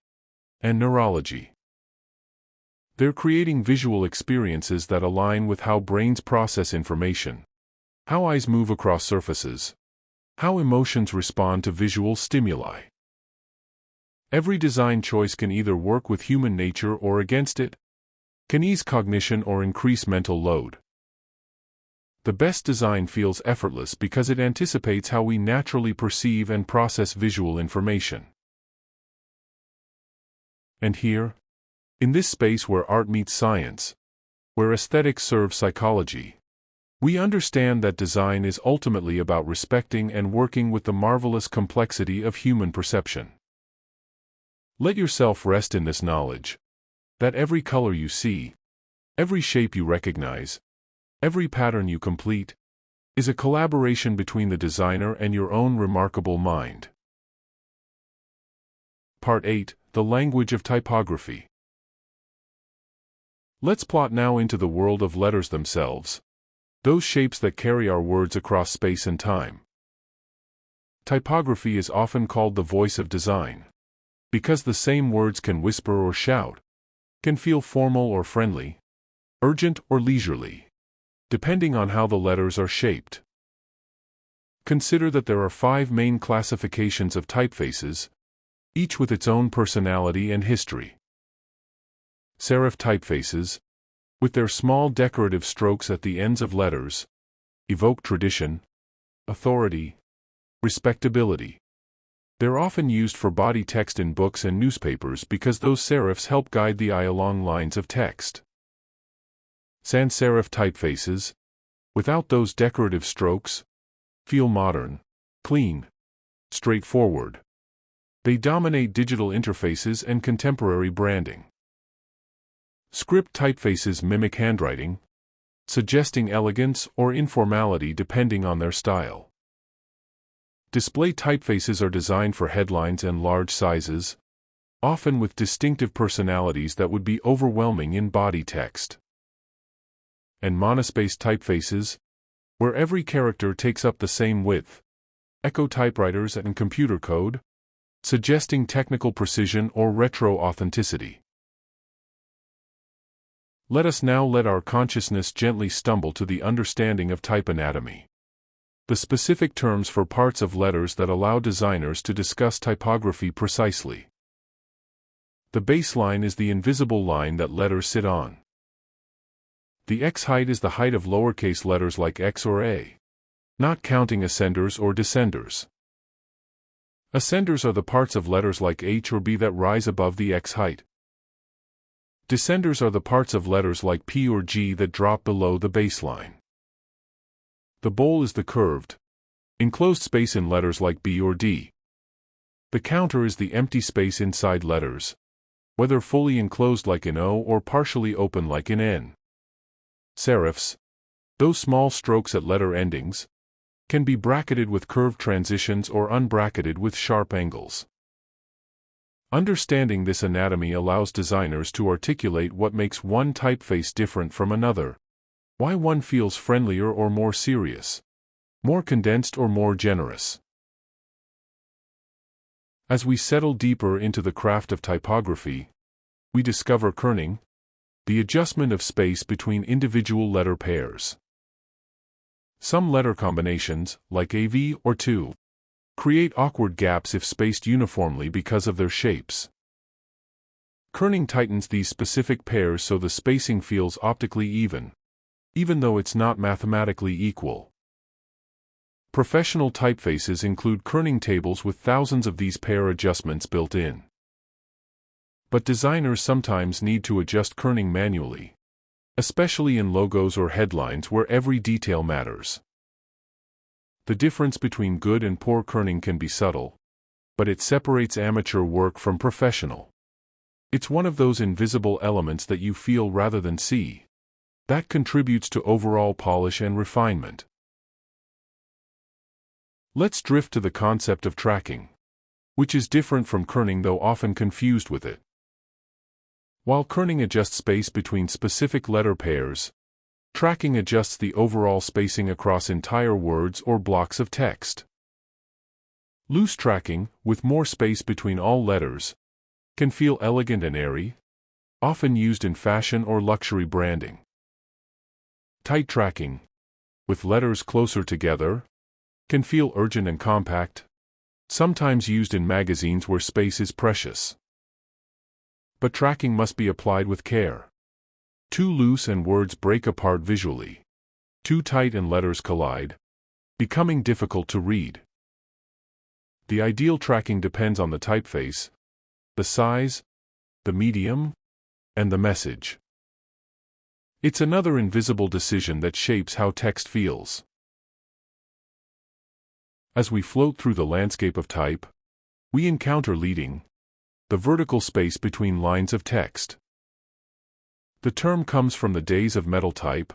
[SPEAKER 1] and neurology. They're creating visual experiences that align with how brains process information, how eyes move across surfaces, how emotions respond to visual stimuli. Every design choice can either work with human nature or against it, can ease cognition or increase mental load. The best design feels effortless because it anticipates how we naturally perceive and process visual information. And here, in this space where art meets science, where aesthetics serve psychology. We understand that design is ultimately about respecting and working with the marvelous complexity of human perception. Let yourself rest in this knowledge that every color you see, every shape you recognize, every pattern you complete, is a collaboration between the designer and your own remarkable mind. Part 8: The Language of Typography. Let's plot now into the world of letters themselves, those shapes that carry our words across space and time. Typography is often called the voice of design, because the same words can whisper or shout, can feel formal or friendly, urgent or leisurely, depending on how the letters are shaped. Consider that there are 5 main classifications of typefaces, each with its own personality and history. Serif typefaces, with their small decorative strokes at the ends of letters, evoke tradition, authority, respectability. They're often used for body text in books and newspapers because those serifs help guide the eye along lines of text. Sans serif typefaces, without those decorative strokes, feel modern, clean, straightforward. They dominate digital interfaces and contemporary branding. Script typefaces mimic handwriting, suggesting elegance or informality depending on their style. Display typefaces are designed for headlines and large sizes, often with distinctive personalities that would be overwhelming in body text. And monospace typefaces, where every character takes up the same width, echo typewriters and computer code, suggesting technical precision or retro authenticity. Let us now let our consciousness gently stumble to the understanding of type anatomy, the specific terms for parts of letters that allow designers to discuss typography precisely. The baseline is the invisible line that letters sit on. The X height is the height of lowercase letters like X or A, not counting ascenders or descenders. Ascenders are the parts of letters like H or B that rise above the X height. Descenders are the parts of letters like P or G that drop below the baseline. The bowl is the curved, enclosed space in letters like B or D. The counter is the empty space inside letters, whether fully enclosed like in O or partially open like in N. Serifs, those small strokes at letter endings, can be bracketed with curved transitions or unbracketed with sharp angles. Understanding this anatomy allows designers to articulate what makes one typeface different from another, why one feels friendlier or more serious, more condensed or more generous. As we settle deeper into the craft of typography, we discover kerning, the adjustment of space between individual letter pairs. Some letter combinations, like AV or 2, create awkward gaps if spaced uniformly because of their shapes. Kerning tightens these specific pairs so the spacing feels optically even though it's not mathematically equal. Professional typefaces include kerning tables with thousands of these pair adjustments built in. But designers sometimes need to adjust kerning manually, especially in logos or headlines where every detail matters. The difference between good and poor kerning can be subtle, but it separates amateur work from professional. It's one of those invisible elements that you feel rather than see, that contributes to overall polish and refinement. Let's drift to the concept of tracking, which is different from kerning though often confused with it. While kerning adjusts space between specific letter pairs, tracking adjusts the overall spacing across entire words or blocks of text. Loose tracking, with more space between all letters, can feel elegant and airy, often used in fashion or luxury branding. Tight tracking, with letters closer together, can feel urgent and compact, sometimes used in magazines where space is precious. But tracking must be applied with care. Too loose and words break apart visually. Too tight and letters collide, becoming difficult to read. The ideal tracking depends on the typeface, the size, the medium, and the message. It's another invisible decision that shapes how text feels. As we float through the landscape of type, we encounter leading, the vertical space between lines of text. The term comes from the days of metal type,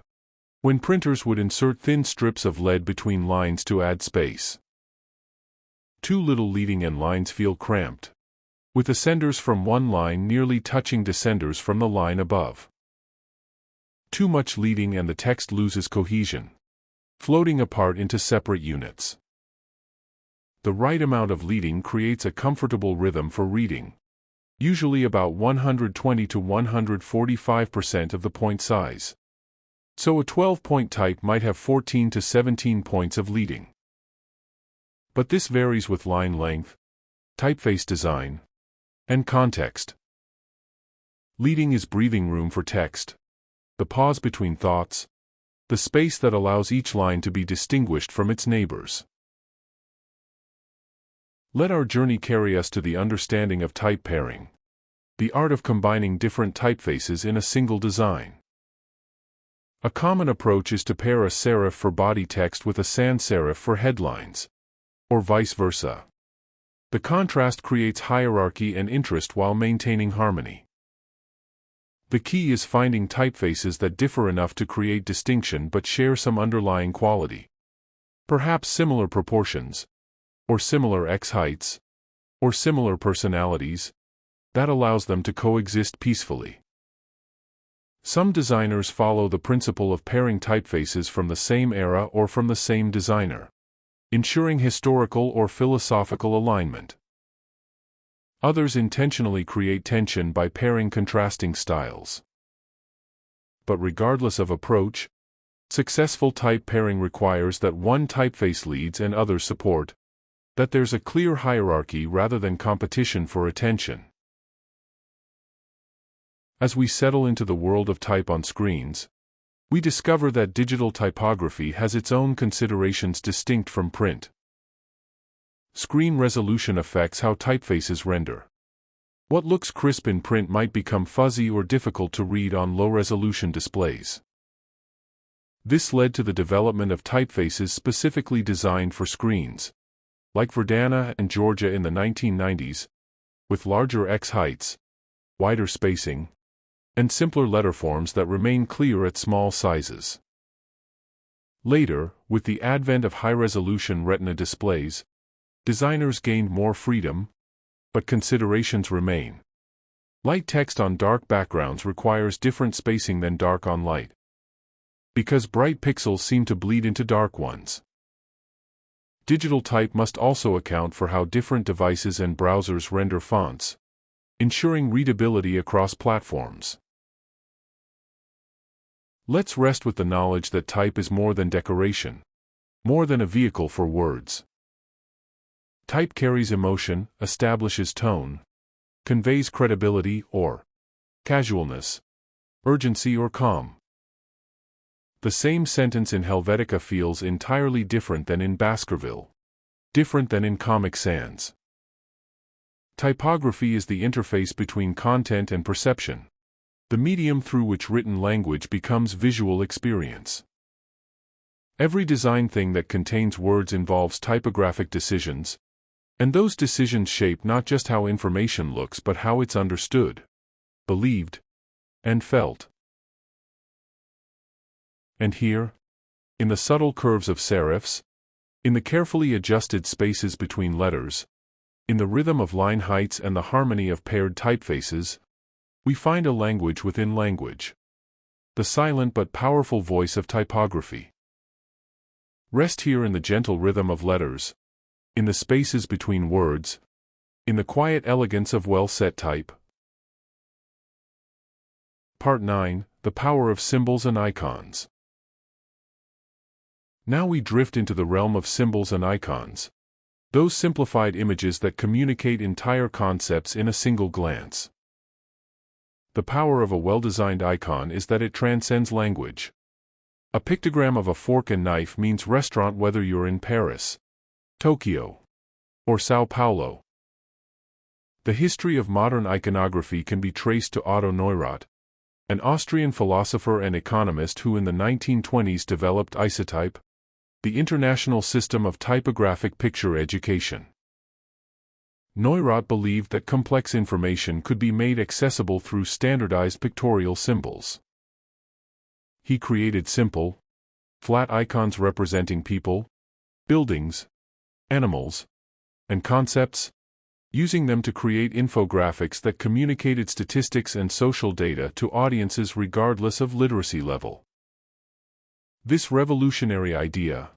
[SPEAKER 1] when printers would insert thin strips of lead between lines to add space. Too little leading and lines feel cramped, with ascenders from one line nearly touching descenders from the line above. Too much leading and the text loses cohesion, floating apart into separate units. The right amount of leading creates a comfortable rhythm for reading, usually about 120 to 145% of the point size. So a 12-point type might have 14 to 17 points of leading. But this varies with line length, typeface design, and context. Leading is breathing room for text, the pause between thoughts, the space that allows each line to be distinguished from its neighbors. Let our journey carry us to the understanding of type pairing, the art of combining different typefaces in a single design. A common approach is to pair a serif for body text with a sans serif for headlines, or vice versa. The contrast creates hierarchy and interest while maintaining harmony. The key is finding typefaces that differ enough to create distinction but share some underlying quality. Perhaps similar proportions, or similar X heights, or similar personalities, that allows them to coexist peacefully. Some designers follow the principle of pairing typefaces from the same era or from the same designer, ensuring historical or philosophical alignment. Others intentionally create tension by pairing contrasting styles. But regardless of approach, successful type pairing requires that one typeface leads and others support, that there's a clear hierarchy rather than competition for attention. As we settle into the world of type on screens, we discover that digital typography has its own considerations distinct from print. Screen resolution affects how typefaces render. What looks crisp in print might become fuzzy or difficult to read on low-resolution displays. This led to the development of typefaces specifically designed for screens, like Verdana and Georgia in the 1990s, with larger X heights, wider spacing, and simpler letterforms that remain clear at small sizes. Later, with the advent of high-resolution Retina displays, designers gained more freedom, but considerations remain. Light text on dark backgrounds requires different spacing than dark on light, because bright pixels seem to bleed into dark ones. Digital type must also account for how different devices and browsers render fonts, ensuring readability across platforms. Let's rest with the knowledge that type is more than decoration, more than a vehicle for words. Type carries emotion, establishes tone, conveys credibility or casualness, urgency or calm. The same sentence in Helvetica feels entirely different than in Baskerville, different than in Comic Sans. Typography is the interface between content and perception, the medium through which written language becomes visual experience. Every design thing that contains words involves typographic decisions, and those decisions shape not just how information looks but how it's understood, believed, and felt. And here, in the subtle curves of serifs, in the carefully adjusted spaces between letters, in the rhythm of line heights and the harmony of paired typefaces, we find a language within language, the silent but powerful voice of typography. Rest here in the gentle rhythm of letters, in the spaces between words, in the quiet elegance of well-set type. Part 9: The Power of Symbols and Icons. Now we drift into the realm of symbols and icons, those simplified images that communicate entire concepts in a single glance. The power of a well-designed icon is that it transcends language. A pictogram of a fork and knife means restaurant whether you're in Paris, Tokyo, or Sao Paulo. The history of modern iconography can be traced to Otto Neurath, an Austrian philosopher and economist who in the 1920s developed isotype, the international system of typographic picture education. Neurath believed that complex information could be made accessible through standardized pictorial symbols. He created simple, flat icons representing people, buildings, animals, and concepts, using them to create infographics that communicated statistics and social data to audiences regardless of literacy level. This revolutionary idea,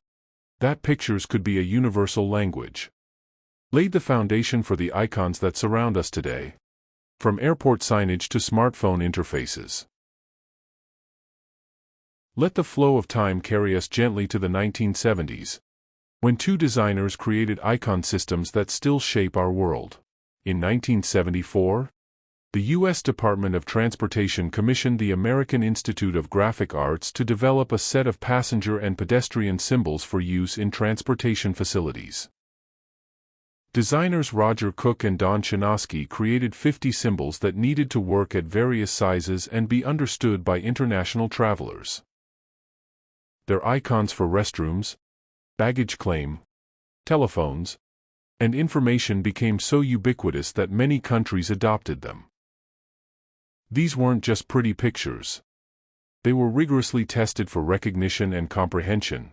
[SPEAKER 1] that pictures could be a universal language, laid the foundation for the icons that surround us today, from airport signage to smartphone interfaces. Let the flow of time carry us gently to the 1970s, when two designers created icon systems that still shape our world. In 1974, the U.S. Department of Transportation commissioned the American Institute of Graphic Arts to develop a set of passenger and pedestrian symbols for use in transportation facilities. Designers Roger Cook and Don Chinaski created 50 symbols that needed to work at various sizes and be understood by international travelers. Their icons for restrooms, baggage claim, telephones, and information became so ubiquitous that many countries adopted them. These weren't just pretty pictures. They were rigorously tested for recognition and comprehension,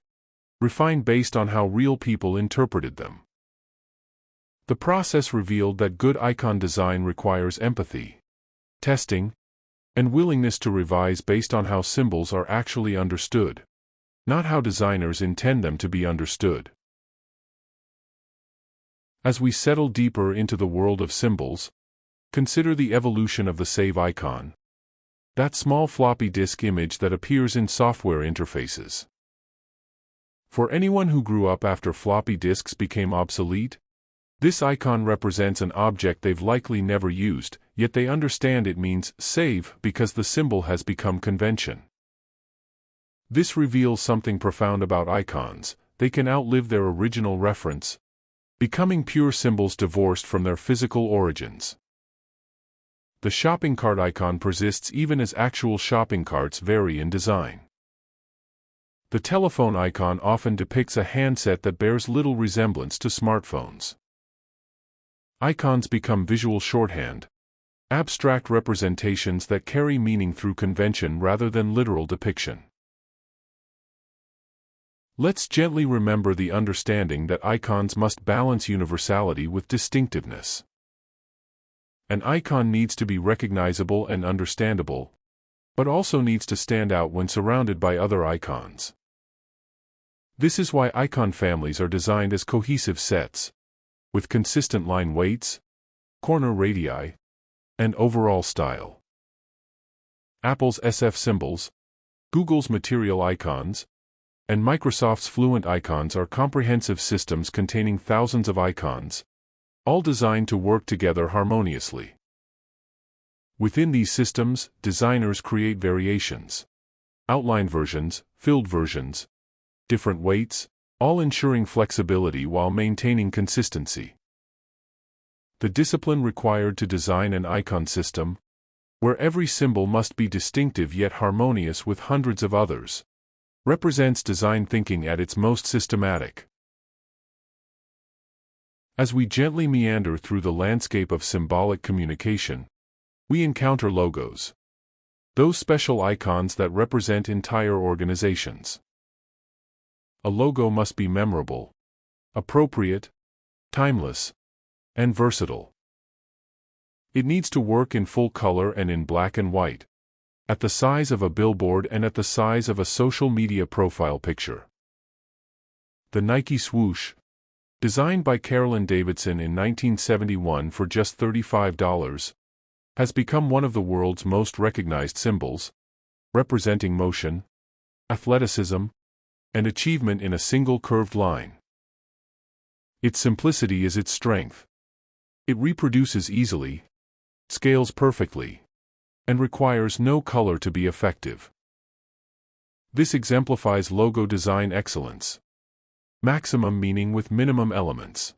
[SPEAKER 1] refined based on how real people interpreted them. The process revealed that good icon design requires empathy, testing, and willingness to revise based on how symbols are actually understood, not how designers intend them to be understood. As we settle deeper into the world of symbols, consider the evolution of the save icon, that small floppy disk image that appears in software interfaces. For anyone who grew up after floppy disks became obsolete, this icon represents an object they've likely never used, yet they understand it means save because the symbol has become convention. This reveals something profound about icons: they can outlive their original reference, becoming pure symbols divorced from their physical origins. The shopping cart icon persists even as actual shopping carts vary in design. The telephone icon often depicts a handset that bears little resemblance to smartphones. Icons become visual shorthand, abstract representations that carry meaning through convention rather than literal depiction. Let's gently remember the understanding that icons must balance universality with distinctiveness. An icon needs to be recognizable and understandable, but also needs to stand out when surrounded by other icons. This is why icon families are designed as cohesive sets, with consistent line weights, corner radii, and overall style. Apple's SF symbols, Google's material icons, and Microsoft's Fluent icons are comprehensive systems containing thousands of icons, all designed to work together harmoniously. Within these systems, designers create variations, outline versions, filled versions, different weights, all ensuring flexibility while maintaining consistency. The discipline required to design an icon system, where every symbol must be distinctive yet harmonious with hundreds of others, represents design thinking at its most systematic. As we gently meander through the landscape of symbolic communication, we encounter logos, those special icons that represent entire organizations. A logo must be memorable, appropriate, timeless, and versatile. It needs to work in full color and in black and white, at the size of a billboard and at the size of a social media profile picture. The Nike swoosh, designed by Carolyn Davidson in 1971 for just $35, has become one of the world's most recognized symbols, representing motion, athleticism, and achievement in a single curved line. Its simplicity is its strength. It reproduces easily, scales perfectly, and requires no color to be effective. This exemplifies logo design excellence. Maximum meaning with minimum elements.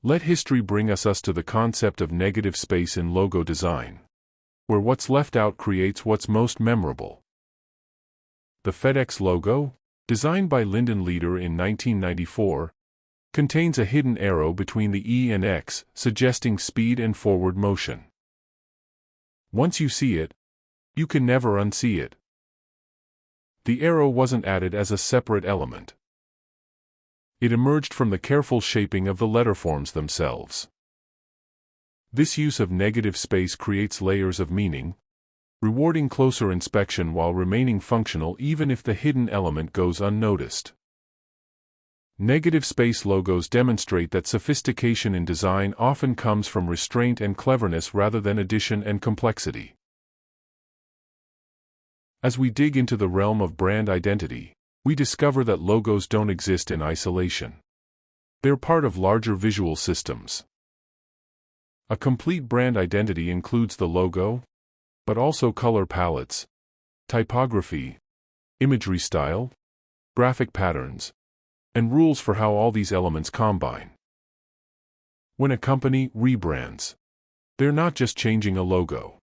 [SPEAKER 1] Let history bring us to the concept of negative space in logo design. where what's left out creates what's most memorable. The FedEx logo, designed by Lyndon Leader in 1994, contains a hidden arrow between the E and X, suggesting speed and forward motion. Once you see it, you can never unsee it. The arrow wasn't added as a separate element. It emerged from the careful shaping of the letterforms themselves. This use of negative space creates layers of meaning, rewarding closer inspection while remaining functional even if the hidden element goes unnoticed. Negative space logos demonstrate that sophistication in design often comes from restraint and cleverness rather than addition and complexity. As we dig into the realm of brand identity, we discover that logos don't exist in isolation. They're part of larger visual systems. A complete brand identity includes the logo, but also color palettes, typography, imagery style, graphic patterns, and rules for how all these elements combine. When a company rebrands, they're not just changing a logo.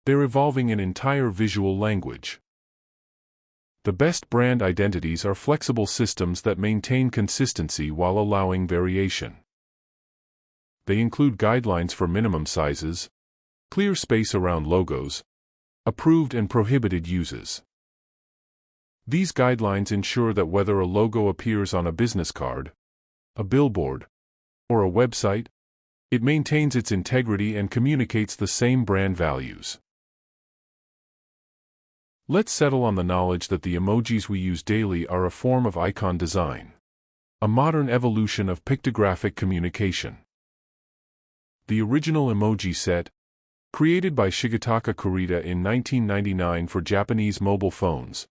[SPEAKER 1] They're evolving an entire visual language. The best brand identities are flexible systems that maintain consistency while allowing variation. They include guidelines for minimum sizes, clear space around logos, approved and prohibited uses. These guidelines ensure that whether a logo appears on a business card, a billboard, or a website, it maintains its integrity and communicates the same brand values. Let's settle on the knowledge that the emojis we use daily are a form of icon design, a modern evolution of pictographic communication. The original emoji set, created by Shigetaka Kurita in 1999 for Japanese mobile phones,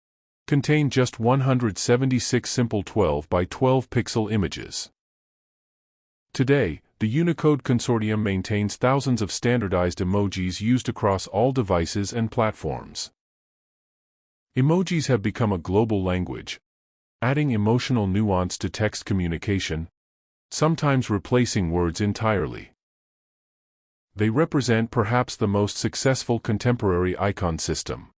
[SPEAKER 1] contained just 176 simple 12 by 12 pixel images. Today, the Unicode Consortium maintains thousands of standardized emojis used across all devices and platforms. Emojis have become a global language, adding emotional nuance to text communication, sometimes replacing words entirely. They represent perhaps the most successful contemporary icon system.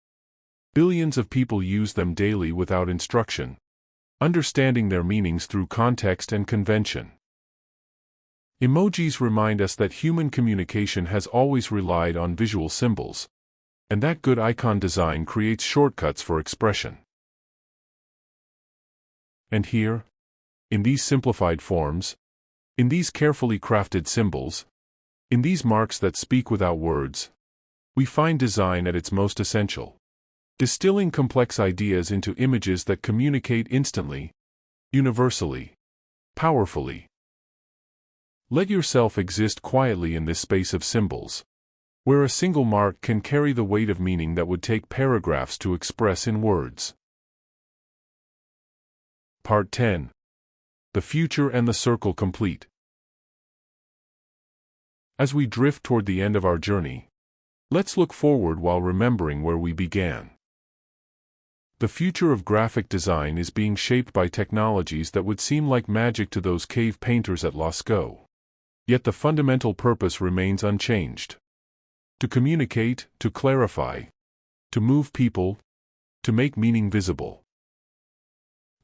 [SPEAKER 1] Billions of people use them daily without instruction, understanding their meanings through context and convention. Emojis remind us that human communication has always relied on visual symbols, and that good icon design creates shortcuts for expression. And here, in these simplified forms, in these carefully crafted symbols, in these marks that speak without words, we find design at its most essential. Distilling complex ideas into images that communicate instantly, universally, powerfully. Let yourself exist quietly in this space of symbols, where a single mark can carry the weight of meaning that would take paragraphs to express in words. Part 10. The Future and the Circle Complete. As we drift toward the end of our journey, let's look forward while remembering where we began. The future of graphic design is being shaped by technologies that would seem like magic to those cave painters at Lascaux. Yet the fundamental purpose remains unchanged. To communicate, to clarify, to move people, to make meaning visible.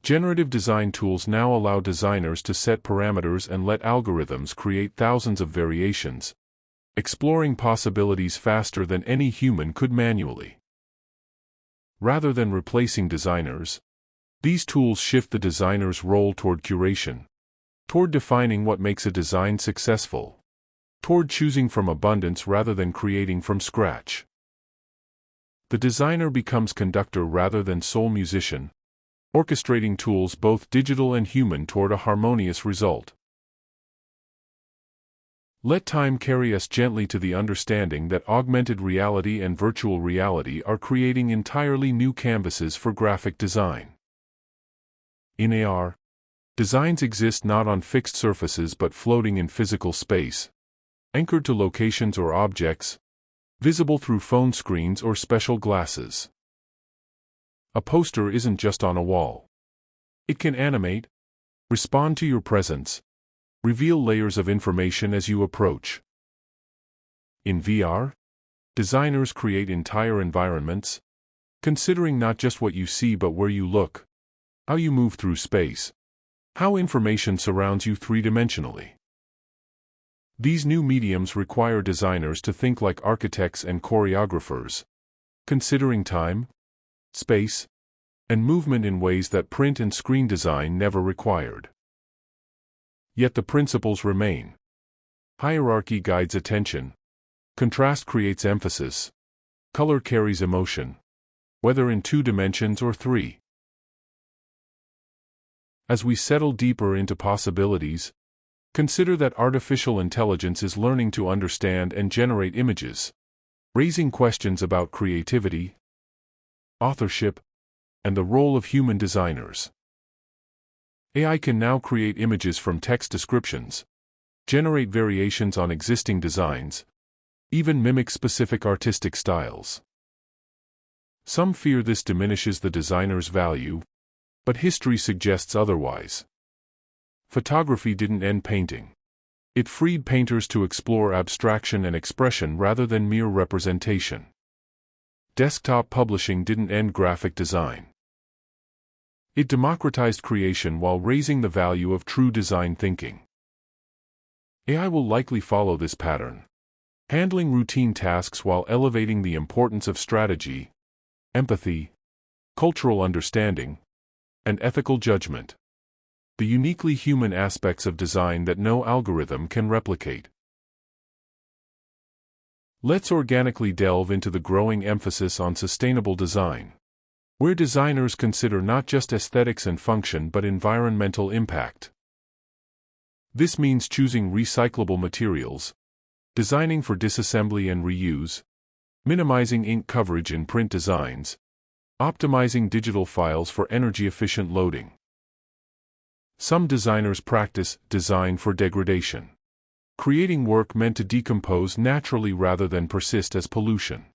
[SPEAKER 1] Generative design tools now allow designers to set parameters and let algorithms create thousands of variations, exploring possibilities faster than any human could manually. Rather than replacing designers, these tools shift the designer's role toward curation, toward defining what makes a design successful, toward choosing from abundance rather than creating from scratch. The designer becomes conductor rather than sole musician, orchestrating tools both digital and human toward a harmonious result. Let time carry us gently to the understanding that augmented reality and virtual reality are creating entirely new canvases for graphic design. In AR, designs exist not on fixed surfaces but floating in physical space, anchored to locations or objects, visible through phone screens or special glasses. A poster isn't just on a wall. It can animate, respond to your presence, reveal layers of information as you approach. In VR, Designers create entire environments, considering not just what you see but where you look, how you move through space, how information surrounds you three-dimensionally. These new mediums require designers to think like architects and choreographers, considering time, space, and movement in ways that print and screen design never required. Yet the principles remain. Hierarchy guides attention, contrast creates emphasis, color carries emotion, whether in 2 dimensions or 3. As we settle deeper into possibilities, consider that artificial intelligence is learning to understand and generate images, raising questions about creativity, authorship, and the role of human designers. AI can now create images from text descriptions, generate variations on existing designs, even mimic specific artistic styles. Some fear this diminishes the designer's value, but history suggests otherwise. Photography didn't end painting. It freed painters to explore abstraction and expression rather than mere representation. Desktop publishing didn't end graphic design. It democratized creation while raising the value of true design thinking. AI will likely follow this pattern, handling routine tasks while elevating the importance of strategy, empathy, cultural understanding, and ethical judgment, the uniquely human aspects of design that no algorithm can replicate. Let's organically delve into the growing emphasis on sustainable design, where designers consider not just aesthetics and function but environmental impact. This means choosing recyclable materials, designing for disassembly and reuse, minimizing ink coverage in print designs, optimizing digital files for energy-efficient loading. Some designers practice design for degradation, creating work meant to decompose naturally rather than persist as pollution.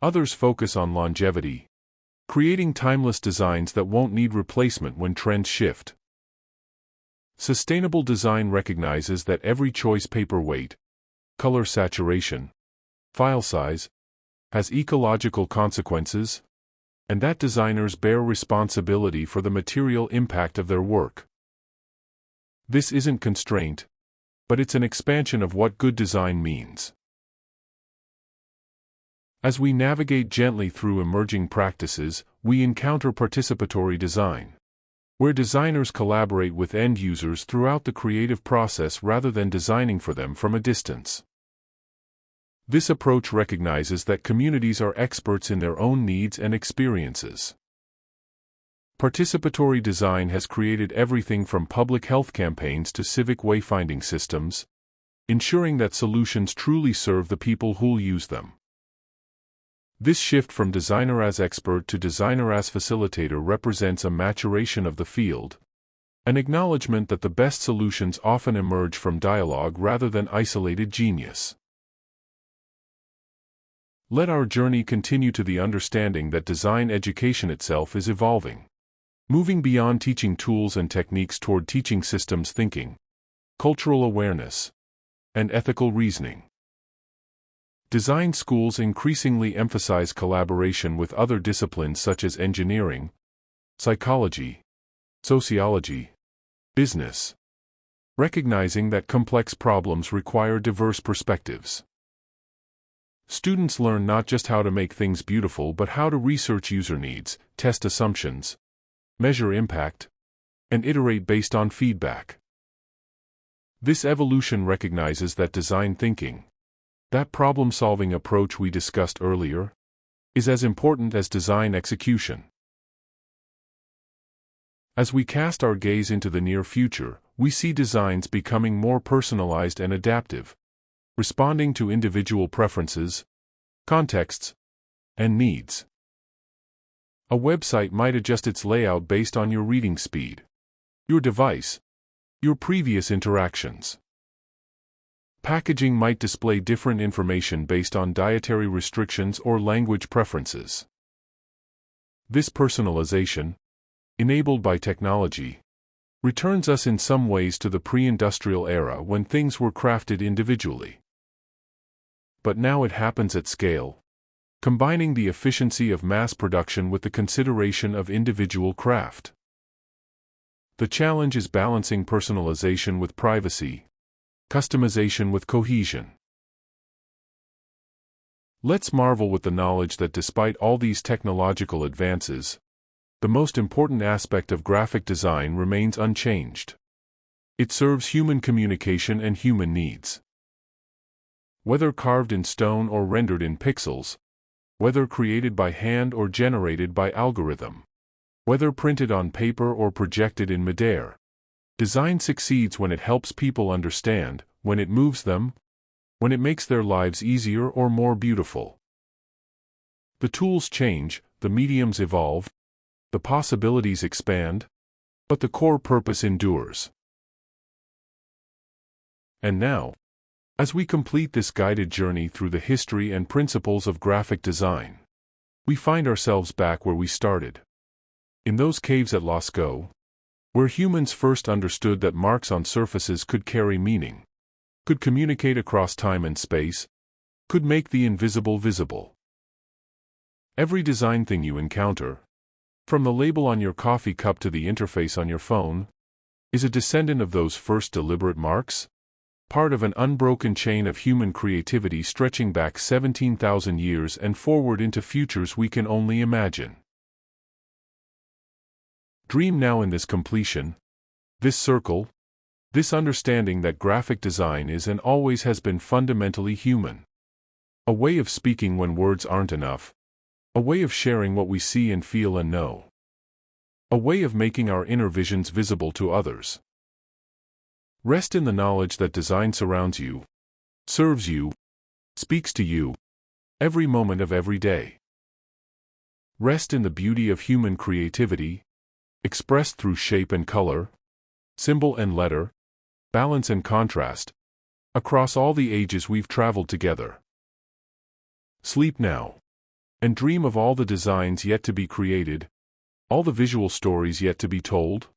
[SPEAKER 1] Others focus on longevity, creating timeless designs that won't need replacement when trends shift. Sustainable design recognizes that every choice, paper weight, color saturation, file size, has ecological consequences, and that designers bear responsibility for the material impact of their work. This isn't constraint, but it's an expansion of what good design means. As we navigate gently through emerging practices, we encounter participatory design, where designers collaborate with end users throughout the creative process rather than designing for them from a distance. This approach recognizes that communities are experts in their own needs and experiences. Participatory design has created everything from public health campaigns to civic wayfinding systems, ensuring that solutions truly serve the people who'll use them. This shift from designer as expert to designer as facilitator represents a maturation of the field, an acknowledgement that the best solutions often emerge from dialogue rather than isolated genius. Let our journey continue to the understanding that design education itself is evolving, moving beyond teaching tools and techniques toward teaching systems thinking, cultural awareness, and ethical reasoning. Design schools increasingly emphasize collaboration with other disciplines such as engineering, psychology, sociology, business, recognizing that complex problems require diverse perspectives. Students learn not just how to make things beautiful but how to research user needs, test assumptions, measure impact, and iterate based on feedback. This evolution recognizes that design thinking, that problem-solving approach we discussed earlier, is as important as design execution. As we cast our gaze into the near future, we see designs becoming more personalized and adaptive, responding to individual preferences, contexts, and needs. A website might adjust its layout based on your reading speed, your device, your previous interactions. Packaging might display different information based on dietary restrictions or language preferences. This personalization, enabled by technology, returns us in some ways to the pre-industrial era when things were crafted individually. but now it happens at scale, combining the efficiency of mass production with the consideration of individual craft. The challenge is balancing personalization with privacy, customization with cohesion. Let's marvel with the knowledge that despite all these technological advances, the most important aspect of graphic design remains unchanged. It serves human communication and human needs. Whether carved in stone or rendered in pixels, whether created by hand or generated by algorithm, whether printed on paper or projected in midair, design succeeds when it helps people understand, when it moves them, when it makes their lives easier or more beautiful. The tools change, the mediums evolve, the possibilities expand, but the core purpose endures. And now, as we complete this guided journey through the history and principles of graphic design, we find ourselves back where we started. In those caves at Lascaux, where humans first understood that marks on surfaces could carry meaning, could communicate across time and space, could make the invisible visible. Every design thing you encounter, from the label on your coffee cup to the interface on your phone, is a descendant of those first deliberate marks, part of an unbroken chain of human creativity stretching back 17,000 years and forward into futures we can only imagine. Dream now in this completion, this circle, this understanding that graphic design is and always has been fundamentally human. A way of speaking when words aren't enough. A way of sharing what we see and feel and know. A way of making our inner visions visible to others. Rest in the knowledge that design surrounds you, serves you, speaks to you, every moment of every day. Rest in the beauty of human creativity, expressed through shape and color, symbol and letter, balance and contrast, across all the ages we've traveled together. Sleep now, and dream of all the designs yet to be created, all the visual stories yet to be told.